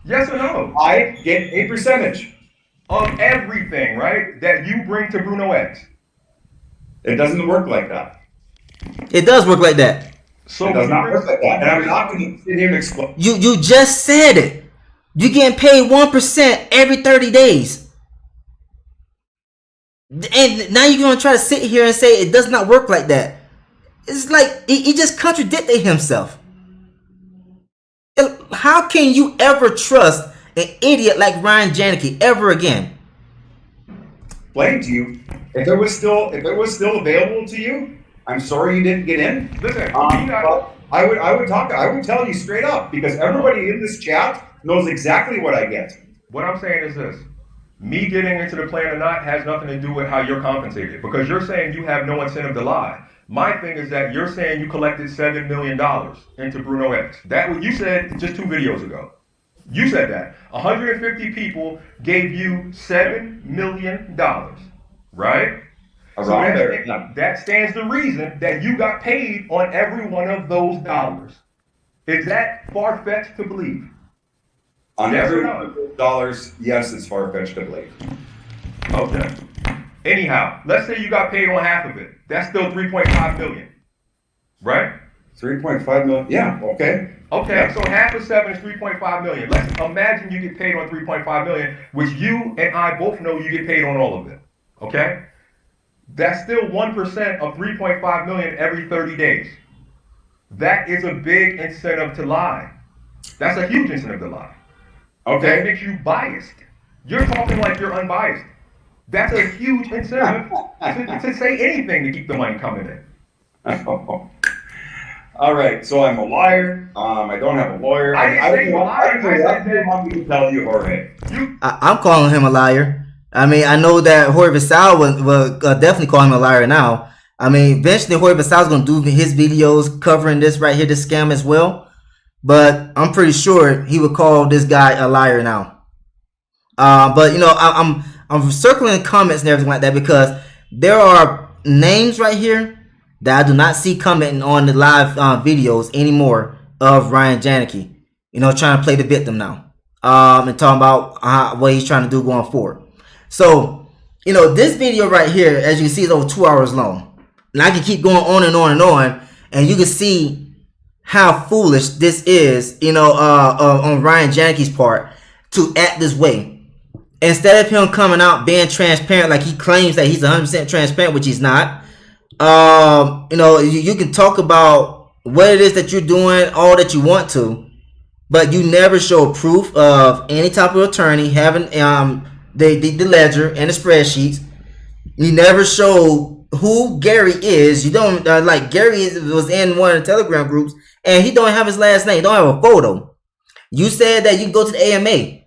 Yes or no? I get a percentage of everything, right, that you bring to BrunoEx. It doesn't work like that. It does work like that. So it does not work like that. And I'm not going to sit here and explain. You just said it. You're getting paid 1% every 30 days. And now you're going to try to sit here and say it does not work like that. It's like he just contradicted himself. How can you ever trust an idiot like Ryan Janicki ever again? Explain to you, if it was still available to you, I'm sorry you didn't get in. Listen, I would tell you straight up, because everybody in this chat knows exactly what I get. What I'm saying is this: me getting into the plan or not has nothing to do with how you're compensated, because you're saying you have no incentive to lie. My thing is that you're saying you collected $7 million into BrunoEx. That what you said just 2 videos ago. You said that 150 people gave you $7 million, right? Around there. That stands the reason that you got paid on every one of those dollars. Is that far-fetched to believe? On every one of those dollars, yes, it's far-fetched to believe. Okay. Anyhow, let's say you got paid on half of it. That's still $3.5 million, right? 3.5 million. Yeah. Okay. Okay. Yeah. So half of 7 is 3.5 million. Let's imagine you get paid on 3.5 million, which you and I both know you get paid on all of it. Okay. That's still 1% of 3.5 million every 30 days. That is a big incentive to lie. That's a huge incentive to lie. Okay. That makes you biased. You're talking like you're unbiased. That's a huge incentive to say anything to keep the money coming in. All right, so I'm a liar. I don't have a lawyer. I didn't say you're a liar. I said that. Want me to tell you, Jorge? I'm calling him a liar. I mean, I know that Jorge Versailles will definitely call him a liar now. I mean, eventually Jorge Versailles is going to do his videos covering this right here, this scam as well. But I'm pretty sure he would call this guy a liar now. But I'm circling comments and everything like that, because there are names right here that I do not see commenting on the live videos anymore of Ryan Janicki, trying to play the victim now, and talking about what he's trying to do going forward. So, this video right here, as you see, is over 2 hours long. And I can keep going on and on and on, and you can see how foolish this is, on Ryan Janicki's part to act this way. Instead of him coming out being transparent, like he claims that he's 100% transparent, which he's not. You can talk about what it is that you're doing, all that you want to, but you never show proof of any type of attorney having the ledger and the spreadsheets. You never show who Gary is. You don't like Gary was in one of the Telegram groups, and he don't have his last name. He don't have a photo. You said that you can go to the AMA.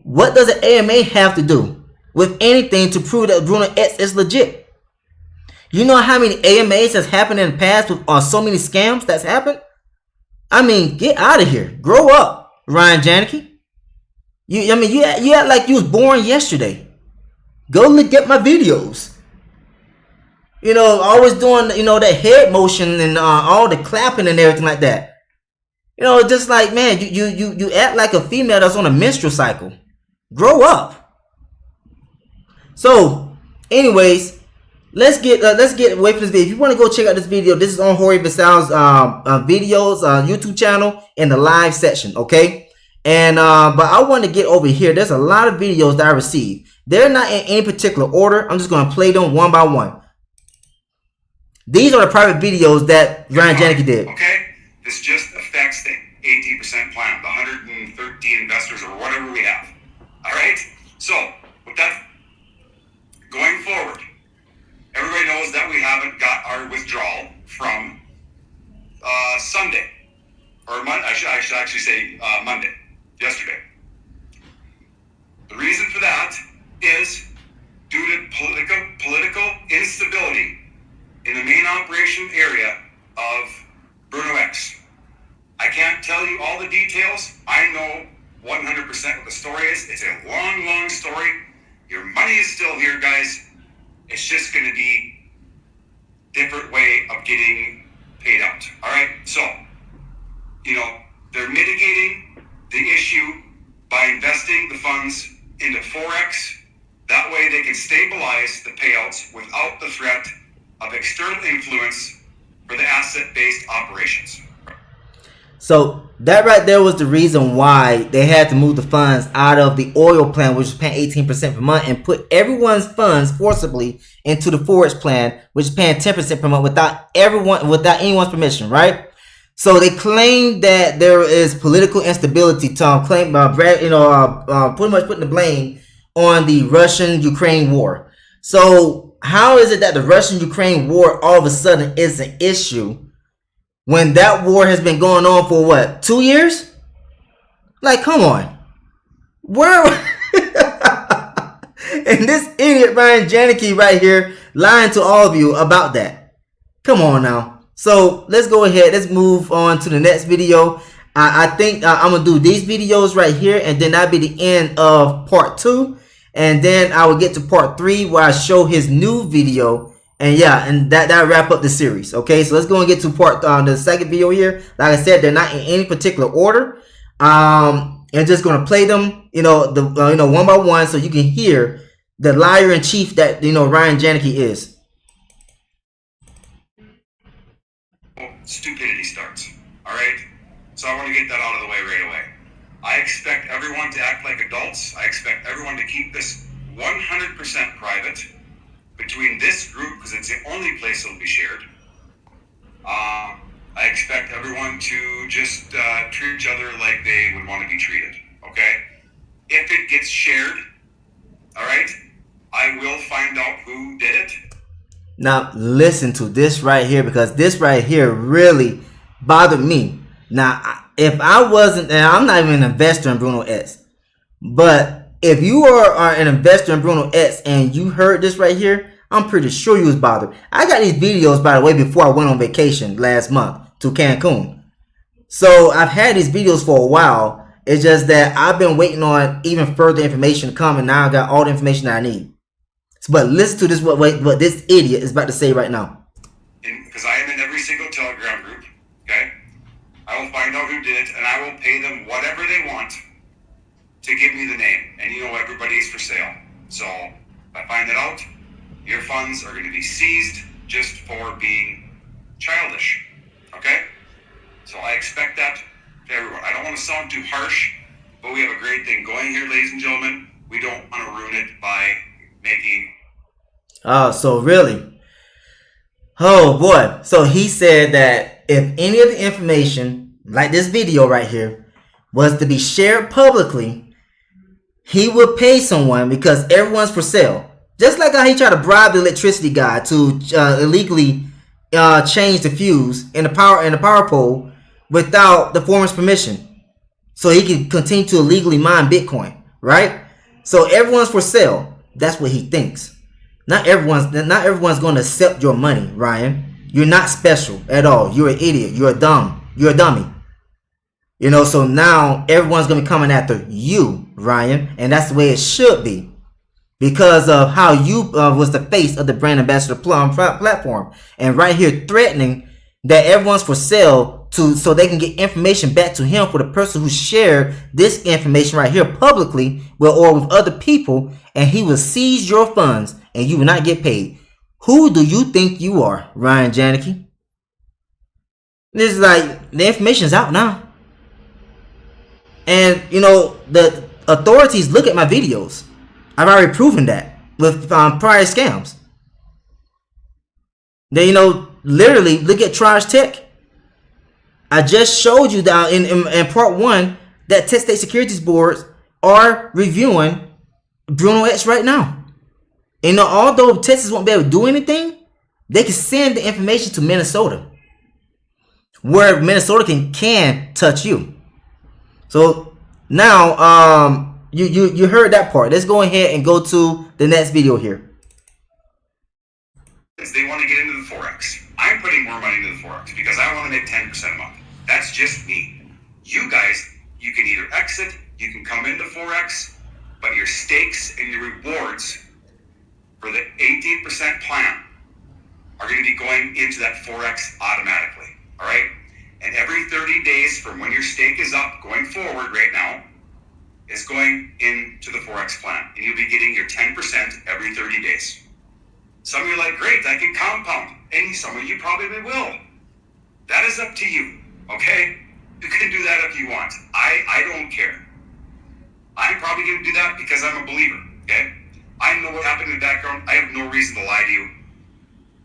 What does the AMA have to do with anything to prove that BrunoEx is legit? You know how many AMAs has happened in the past with so many scams that's happened? I mean, get out of here. Grow up, Ryan Janicki. You act like you was born yesterday. Go look at my videos. Always doing, that head motion and all the clapping and everything like that. Just like, man, you act like a female that's on a menstrual cycle. Grow up. So, anyways, let's get away from this video. If you want to go check out this video, this is on Jorge Versailles' videos YouTube channel in the live section, okay? And but I want to get over here. There's a lot of videos that I received. They're not in any particular order. I'm just going to play them one by one. These are the private videos that Ryan Janicki did. Okay, this just affects the 80% plan, the 113 investors or whatever we have. All right, so with that going forward, everybody knows that we haven't got our withdrawal from Sunday, or I should actually say Monday, yesterday. The reason for that is due to political instability in the main operation area of It's a long, long story. Your money is still here, guys. It's just going to be different way of getting paid out. All right. So, you know, they're mitigating the issue by investing the funds into Forex. That way they can stabilize the payouts without the threat of external influence for the asset-based operations. So that right there was the reason why they had to move the funds out of the oil plan, which is paying 18% per month, and put everyone's funds forcibly into the Forex plan, which is paying 10% per month without anyone's permission, right? So they claim that there is political instability. Tom claim, pretty much putting the blame on the Russian-Ukraine war. So how is it that the Russian-Ukraine war all of a sudden is an issue when that war has been going on for what, 2 years? Like, come on. Where? And this idiot Ryan Janicki right here lying to all of you about that. Come on now. So let's go ahead. Let's move on to the next video. I think I'm going to do these videos right here, and then that'll be the end of part 2. And then I will get to part 3 where I show his new video. And yeah, and that wrap up the series. Okay, so let's go and get to the second video here. Like I said, they're not in any particular order. And just gonna play them, one by one, so you can hear the liar in chief that Ryan Janicki is. Stupidity starts. All right, so I want to get that out of the way right away. I expect everyone to act like adults. I expect everyone to keep this 100% private between this group, because it's the only place it'll be shared. I expect everyone to just treat each other like they would want to be treated, okay? If it gets shared, all right, I will find out who did it. Now, listen to this right here, because this right here really bothered me. Now, if I wasn't, and I'm not even an investor in BrunoEx, but if you are an investor in BrunoEx and you heard this right here, I'm pretty sure you was bothered. I got these videos, by the way, before I went on vacation last month to Cancun. So I've had these videos for a while. It's just that I've been waiting on even further information to come, and now I got all the information that I need. But listen to this, what this idiot is about to say right now. Because I am in every single Telegram group, okay? I will find out who did it, and I will pay them whatever they want to give me the name. And everybody's for sale. So if I find it out, your funds are going to be seized just for being childish, okay? So I expect that to everyone. I don't want to sound too harsh, but we have a great thing going here, ladies and gentlemen. We don't want to ruin it by making... Oh, so really? Oh, boy. So he said that if any of the information, like this video right here, was to be shared publicly, he would pay someone because everyone's for sale. Just like how he tried to bribe the electricity guy to illegally change the fuse in the power pole without the foreman's permission, so he can continue to illegally mine Bitcoin, right? So everyone's for sale. That's what he thinks. Not everyone's going to accept your money, Ryan. You're not special at all. You're an idiot. You're a dummy. So now everyone's going to be coming after you, Ryan, and that's the way it should be. Because of how you was the face of the brand ambassador platform, and right here threatening that everyone's for sale so they can get information back to him for the person who shared this information right here publicly or with other people, and he will seize your funds and you will not get paid. Who do you think you are, Ryan Janicki? This is like, the information's out now, and the authorities look at my videos. I've already proven that with prior scams. They, literally look at Trash Tech. I just showed you that in part 1 that test state securities boards are reviewing BrunoEx right now. And although Texas won't be able to do anything, they can send the information to Minnesota, where Minnesota can touch you. So now, you heard that part. Let's go ahead and go to the next video here. They want to get into the Forex. I'm putting more money into the Forex because I want to make 10% a month. That's just me. You guys, you can either exit, you can come into Forex, but your stakes and your rewards for the 18% plan are going to be going into that Forex automatically. All right? And every 30 days from when your stake is up going forward right now is going into the Forex plan. And you'll be getting your 10% every 30 days. Some of you are like, great, I can compound. And some of you probably will. That is up to you. Okay? You can do that if you want. I don't care. I'm probably going to do that because I'm a believer. Okay? I know what happened in the background. I have no reason to lie to you.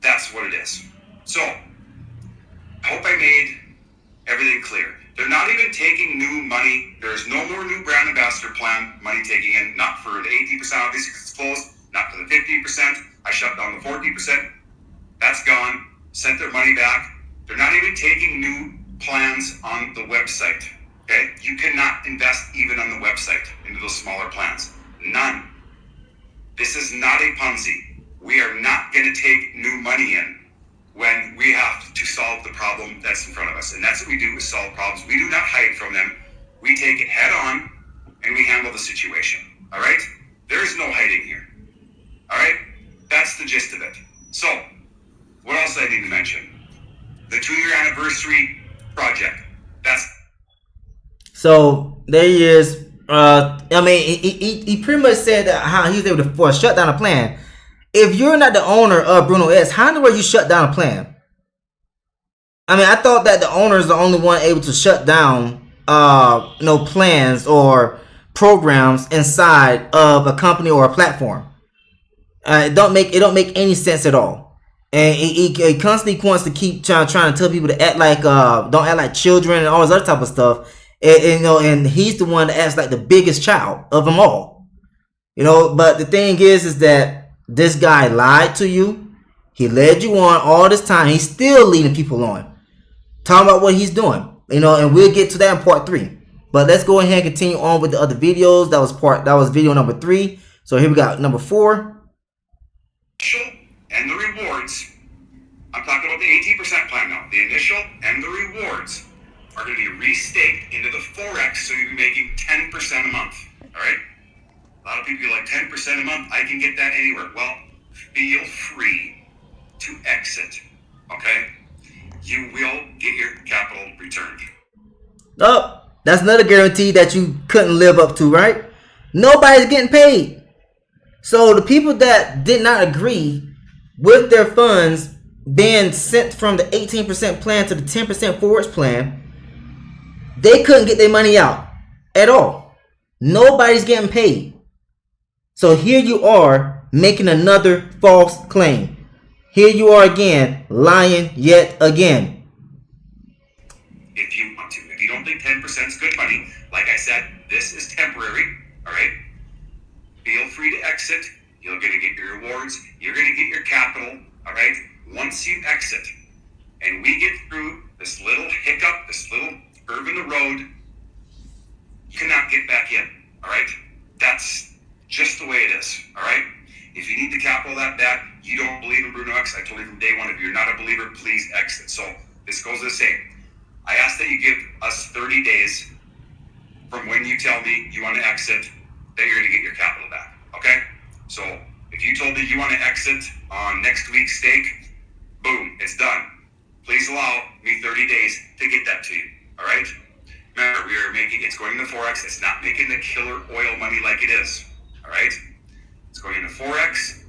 That's what it is. So, I hope I made everything clear. They're not even taking new money. There's no more new brand ambassador plan money taking in. Not for the 18%, obviously, because it's closed. Not for the 15%. I shut down the 40%. That's gone. Sent their money back. They're not even taking new plans on the website. Okay? You cannot invest even on the website into those smaller plans. None. This is not a Ponzi. We are not going to take new money in when we have to solve the problem that's in front of us. And that's what we do, is solve problems. We do not hide from them. We take it head on and we handle the situation. All right? There is no hiding here. All right? That's the gist of it. So, what else I need to mention? The 2-year anniversary project. That's... So there he is. I mean, he pretty much said that how he was able to shut down a plan. If you're not the owner of BrunoEx, how in the world you shut down a plan? I mean, I thought that the owner is the only one able to shut down, plans or programs inside of a company or a platform. It don't make any sense at all. And he constantly wants to keep trying to tell people to act like don't act like children and all this other type of stuff. And he's the one that acts like the biggest child of them all. But the thing is that this guy lied to you. He led you on all this time. He's still leading people on, talking about what he's doing. And we'll get to that in part 3. But let's go ahead and continue on with the other videos. That was video number 3. So here we got number 4. And the rewards. I'm talking about the 18% plan now. The initial and the rewards are going to be restaked into the Forex, so you'll be making 10% a month. All right? A lot of people are like, 10% a month, I can get that anywhere. Well, feel free to exit. Okay? You will get your capital returned. Oh, that's another guarantee that you couldn't live up to, right? Nobody's getting paid. So the people that did not agree with their funds being sent from the 18% plan to the 10% Forex plan, they couldn't get their money out at all. Nobody's getting paid. So here you are making another false claim. Here you are again, lying yet again. If you want to. If you don't think 10% is good money, like I said, this is temporary. All right? Feel free to exit. You're going to get your rewards. You're going to get your capital. All right? Once you exit and we get through this little hiccup, this little curve in the road, you cannot get back in. All right? That's just the way it is. All right? If you need the capital that bad, you don't believe in BrunoEx, I told you from day one, if you're not a believer, please exit. So this goes the same. I ask that you give us 30 days from when you tell me you want to exit, that you're going to get your capital back. Okay? So if you told me you want to exit on next week's stake, boom, it's done. Please allow me 30 days to get that to you. All right? Remember, it's going into Forex. It's not making the killer oil money like it is. All right? It's going into Forex.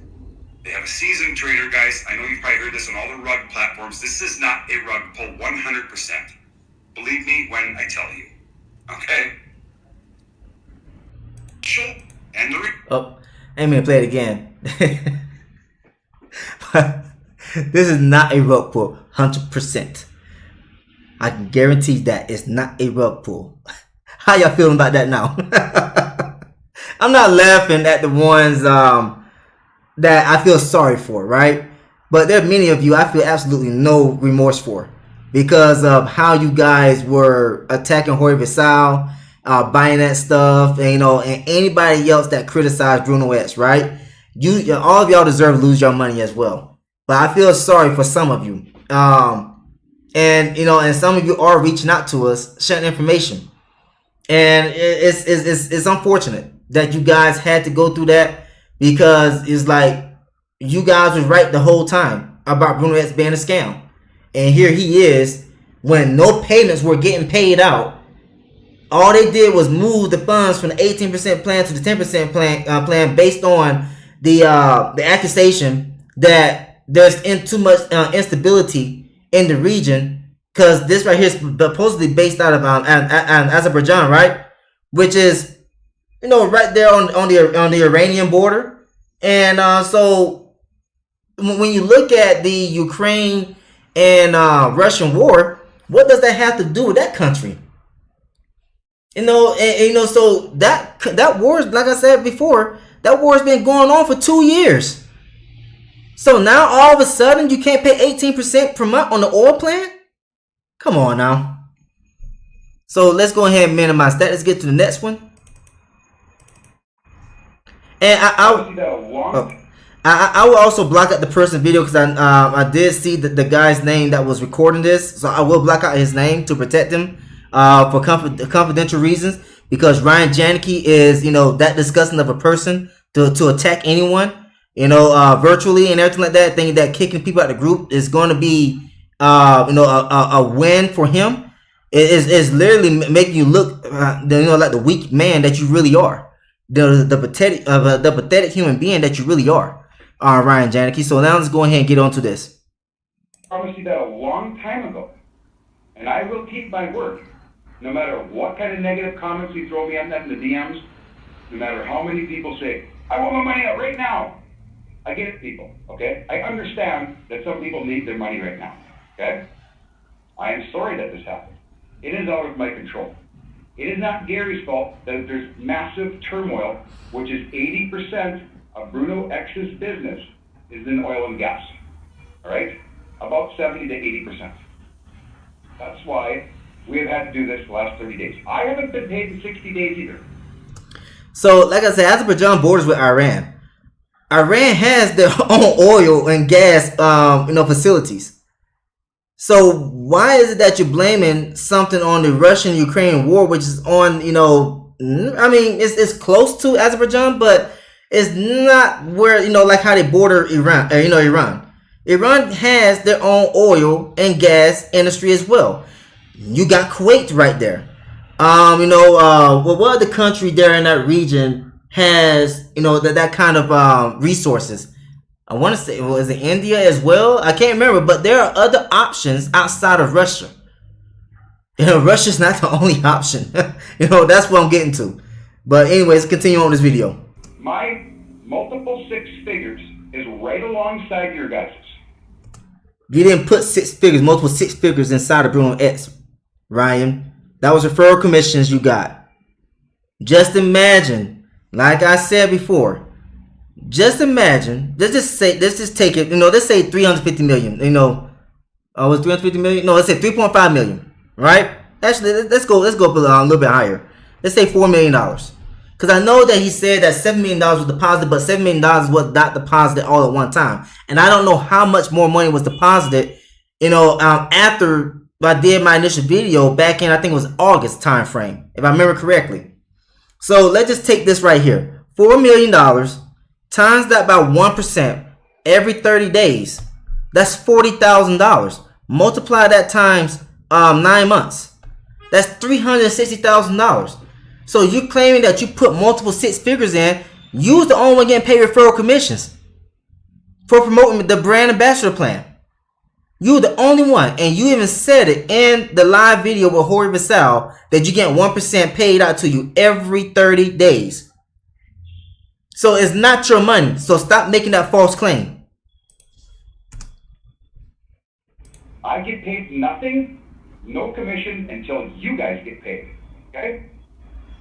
They have a seasoned trader, guys. I know you've probably heard this on all the rug platforms. This is not a rug pull, 100%. Believe me when I tell you. Okay? And Oh, I'm gonna play it again. This is not a rug pull, 100%. I can guarantee that it's not a rug pull. How y'all feeling about that now? I'm not laughing at the ones that I feel sorry for, right? But there are many of you I feel absolutely no remorse for because of how you guys were attacking Jorge Versal, buying that stuff, and, and anybody else that criticized BrunoEx, right? All of y'all deserve to lose your money as well. But I feel sorry for some of you. And some of you are reaching out to us, sharing information. And it's unfortunate. that you guys had to go through that, because it's like you guys was right the whole time about BrunoEx being a scam, and here he is when no payments were getting paid out. All they did was move the funds from the 18% plan to the 10% plan based on the accusation that there's too much instability in the region, because this right here is supposedly based out of Azerbaijan, right? Which is, you know, right there on the Iranian border. And so when you look at the Ukraine and Russian war, what does that have to do with that country? You know, and you know, so that war is, like I said before, that war has been going on for 2 years. So now all of a sudden you can't pay 18% per month on the oil plan? Come on now. So let's go ahead and minimize that. Let's get to the next one. And I will also block out the person's video, because I did see the guy's name that was recording this, so I will block out his name to protect him for confidential reasons, because Ryan Janicki is, you know, that disgusting of a person to attack anyone, you know, virtually and everything like that, thinking that kicking people out of the group is going to be you know, a win for him. It's literally making you look you know, like the weak man that you really are, the pathetic human being that you really are, Ryan Janicki. So now let's go ahead and get on to this. I promised you that a long time ago, and I will keep my word. No matter what kind of negative comments you throw me on that in the DMs, no matter how many people say, I want my money out right now. I get it, people, okay? I understand that some people need their money right now, okay? I am sorry that this happened. It is out of my control. It is not Gary's fault that there's massive turmoil, which is 80% of BrunoEx's business is in oil and gas, all right? About 70 to 80%. That's why we have had to do this the last 30 days. I haven't been paid in 60 days either. So, like I said, Azerbaijan borders with Iran. Iran has their own oil and gas, you know, facilities. So why is it that you're blaming something on the Russian-Ukraine war, which is on, you know, I mean, it's close to Azerbaijan, but it's not where, you know, like how they border Iran, you know, Iran. Iran has their own oil and gas industry as well. You got Kuwait right there. You know, what other country there in that region has, you know, that kind of resources? I want to say, well, is it India as well? I can't remember, but there are other options outside of Russia. You know, Russia's not the only option. You know, that's what I'm getting to. But anyways, continue on this video. My multiple six figures is right alongside your guys'. You didn't put multiple six figures inside of BrunoEx, Ryan. That was referral commissions you got. Just imagine, like I said before, just imagine, let's just take it, you know, let's say 350 million, you know, was 350 million? No, let's say 3.5 million, right? Actually, let's go up a little bit higher. Let's say $4 million. Because I know that he said that $7 million was deposited, but $7 million was not deposited all at one time. And I don't know how much more money was deposited, you know, after I did my initial video back in, I think it was August time frame, if I remember correctly. So let's just take this right here. $4 million times that by 1% every 30 days. That's $40,000. Multiply that times 9 months. That's $360,000. So you claiming that you put multiple six figures in, you was the only one getting paid referral commissions for promoting the brand ambassador plan. You were the only one, and you even said it in the live video with Jorge Vassal that you get 1% paid out to you every 30 days. So it's not your money. So stop making that false claim. I get paid nothing, no commission until you guys get paid. Okay?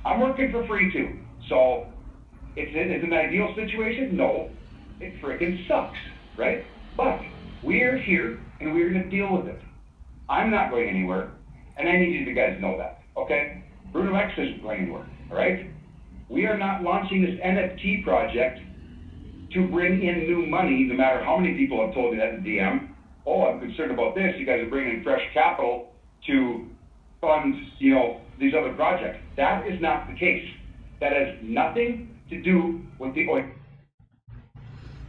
I'm working for free too. So it's an ideal situation? No. It freaking sucks, right? But we're here and we're going to deal with it. I'm not going anywhere, and I need you guys to know that, okay? BrunoEx isn't going anywhere, all right? We are not launching this NFT project to bring in new money, no matter how many people have told me that in DM. Oh, I'm concerned about this. You guys are bringing in fresh capital to fund, you know, these other projects. That is not the case. That has nothing to do with the oil.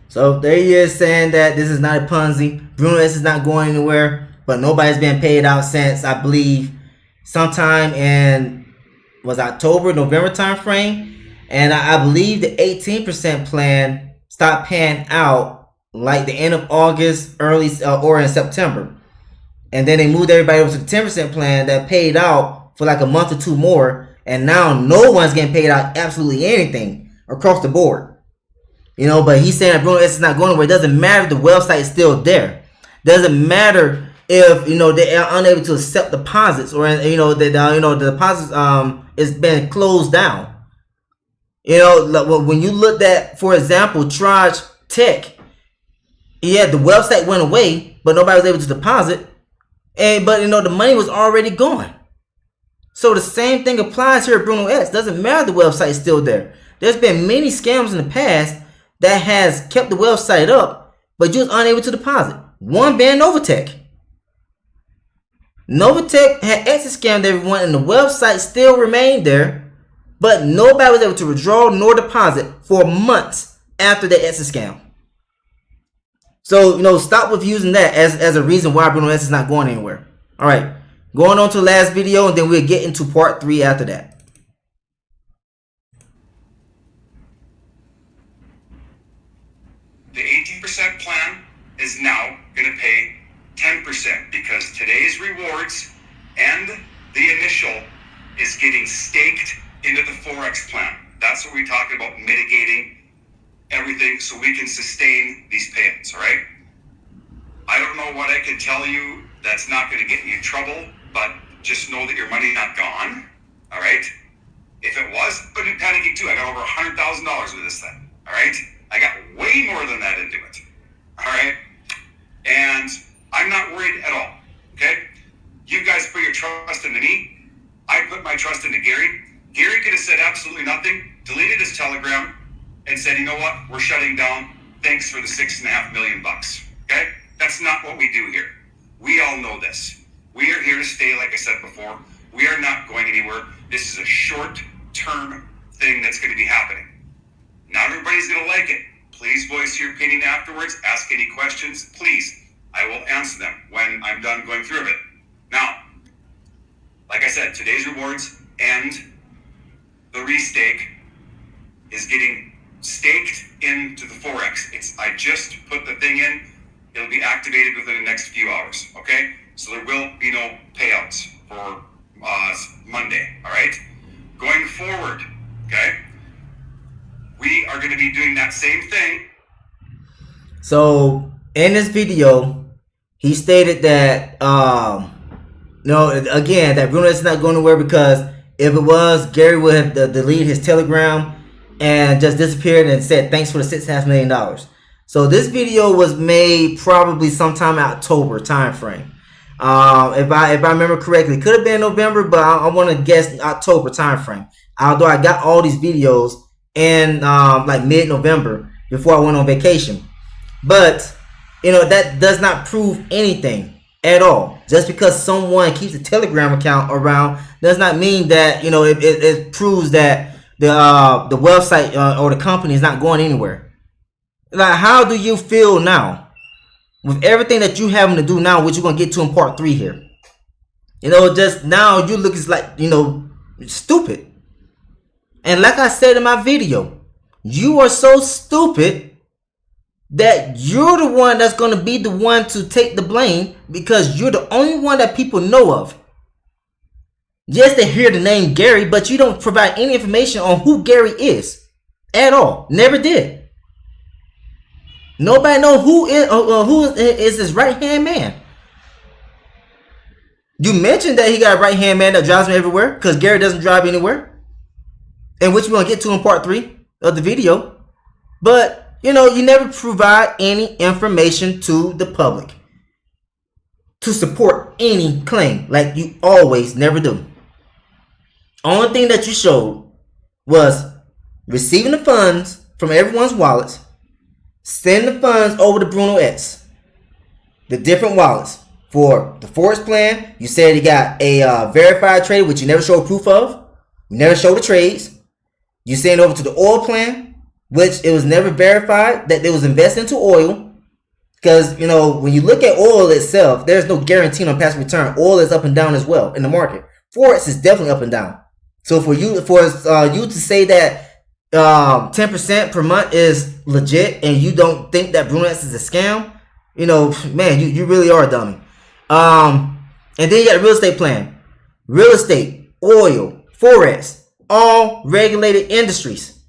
So there he is saying that this is not a Ponzi. BrunoEx is not going anywhere, but nobody's been paid out since, I believe, sometime in October, November time frame. And I believe the 18% plan stopped paying out like the end of August, early or in September. And then they moved everybody over to the 10% plan that paid out for like a month or two more. And now no one's getting paid out absolutely anything across the board. You know, but he's saying that BrunoEx is not going anywhere. It doesn't matter if the website is still there. Doesn't matter if, you know, they are unable to accept deposits, or, you know, that the deposits is been closed down. You know, when you looked at, for example, Charge Tech, yeah, the website went away, but nobody was able to deposit, but you know the money was already gone. So the same thing applies here at BrunoEx. Doesn't matter the website is still there. There's been many scams in the past that has kept the website up, but you was unable to deposit. One being Novatech. Novatech had exit scammed everyone, and the website still remained there, but nobody was able to withdraw nor deposit for months after the exit scam. So, you know, stop with using that as a reason why BrunoEx is not going anywhere. All right, going on to the last video, and then we'll get into part 3 after that. The 18% plan is now going to pay 10% because today's rewards and the initial is getting staked into the Forex plan. That's what we talked about, mitigating everything so we can sustain these payouts, all right? I don't know what I could tell you that's not going to get you in trouble, but just know that your money's not gone, all right? If it was, but I'm panicking too. I got over $100,000 with this thing, all right? I got way more than that into it, all right? And I'm not worried at all, okay? You guys put your trust into me. I put my trust into Gary. Gary could have said absolutely nothing, deleted his Telegram, and said, you know what, we're shutting down. Thanks for the $6.5 million, okay? That's not what we do here. We all know this. We are here to stay, like I said before. We are not going anywhere. This is a short-term thing that's going to be happening. Not everybody's going to like it. Please voice your opinion afterwards. Ask any questions. Please. I will answer them when I'm done going through it. Now, like I said, today's rewards and the restake is getting staked into the Forex. I just put the thing in. It'll be activated within the next few hours. Okay? So there will be no payouts for Monday. All right? Going forward, okay? We are going to be doing that same thing. So in this video, he stated that no, again, that BrunoEx is not going nowhere because if it was, Gary would have deleted his Telegram and just disappeared and said thanks for the $6.5 million. So this video was made probably sometime in October time frame. If I remember correctly, it could have been November, but I want to guess October time frame. Although I got all these videos in like mid-November before I went on vacation. But you know, that does not prove anything at all. Just because someone keeps a Telegram account around does not mean that, you know, it proves that the website or the company is not going anywhere. Like, how do you feel now with everything that you having to do now, which you're gonna get to in part 3 here? You know, just now you look like, you know, stupid. And like I said in my video, you are so stupid that you're the one that's going to be the one to take the blame because you're the only one that people know of. Yes, they hear the name Gary, but you don't provide any information on who Gary is at all. Never did. Nobody know who is his right-hand man. You mentioned that he got a right-hand man that drives him everywhere because Gary doesn't drive anywhere, and which we're going to get to in part 3 of the video. But you know, you never provide any information to the public to support any claim, like you always never do. Only thing that you showed was receiving the funds from everyone's wallets, sending the funds over to BrunoEx, the different wallets. For the Forex plan, you said you got a verified trade, which you never showed proof of. You never showed the trades. You send over to the oil plan, which it was never verified that they was investing into oil. Because, you know, when you look at oil itself, there's no guarantee on passive return. Oil is up and down as well in the market. Forex is definitely up and down. So for you to say that 10% per month is legit and you don't think that BrunoEx is a scam, you know, man, you really are a dummy. And then you got a real estate plan. Real estate, oil, Forex, all regulated industries.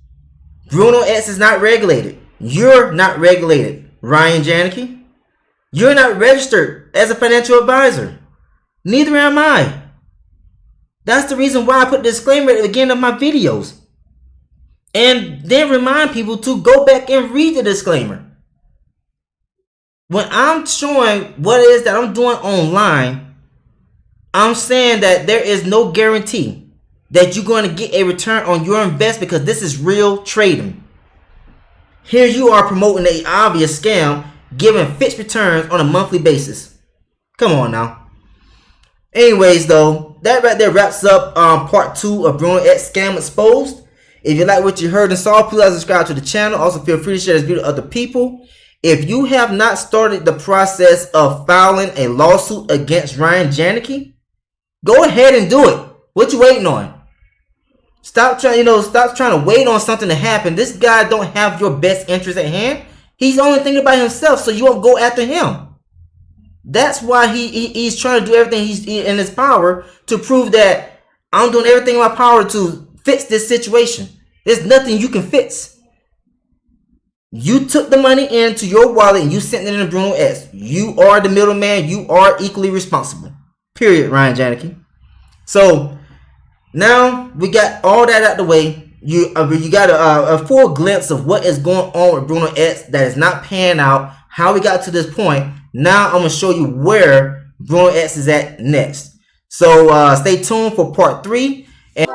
BrunoEx is not regulated. You're not regulated, Ryan Janicki. You're not registered as a financial advisor. Neither am I. That's the reason why I put a disclaimer at the beginning of my videos. And then remind people to go back and read the disclaimer. When I'm showing what it is that I'm doing online, I'm saying that there is no guarantee that you're going to get a return on your investment because this is real trading. Here you are promoting an obvious scam, giving fixed returns on a monthly basis. Come on now. Anyways, though, that right there wraps up part 2 of BrunoEx Scam Exposed. If you like what you heard and saw, please subscribe to the channel. Also, feel free to share this video with other people. If you have not started the process of filing a lawsuit against Ryan Janicki, go ahead and do it. What you waiting on? Stop trying to wait on something to happen. This guy don't have your best interest at hand. He's only thinking about himself, so you won't go after him. That's why he's trying to do everything he's in his power to prove that I'm doing everything in my power to fix this situation. There's nothing you can fix. You took the money into your wallet and you sent it in to BrunoEx. You are the middleman. You are equally responsible. Period, Ryan Janicki. So now we got all that out the way. You got a full glimpse of what is going on with BrunoEx that is not panning out, how we got to this point. Now I'm going to show you where BrunoEx is at next. So stay tuned for part 3. And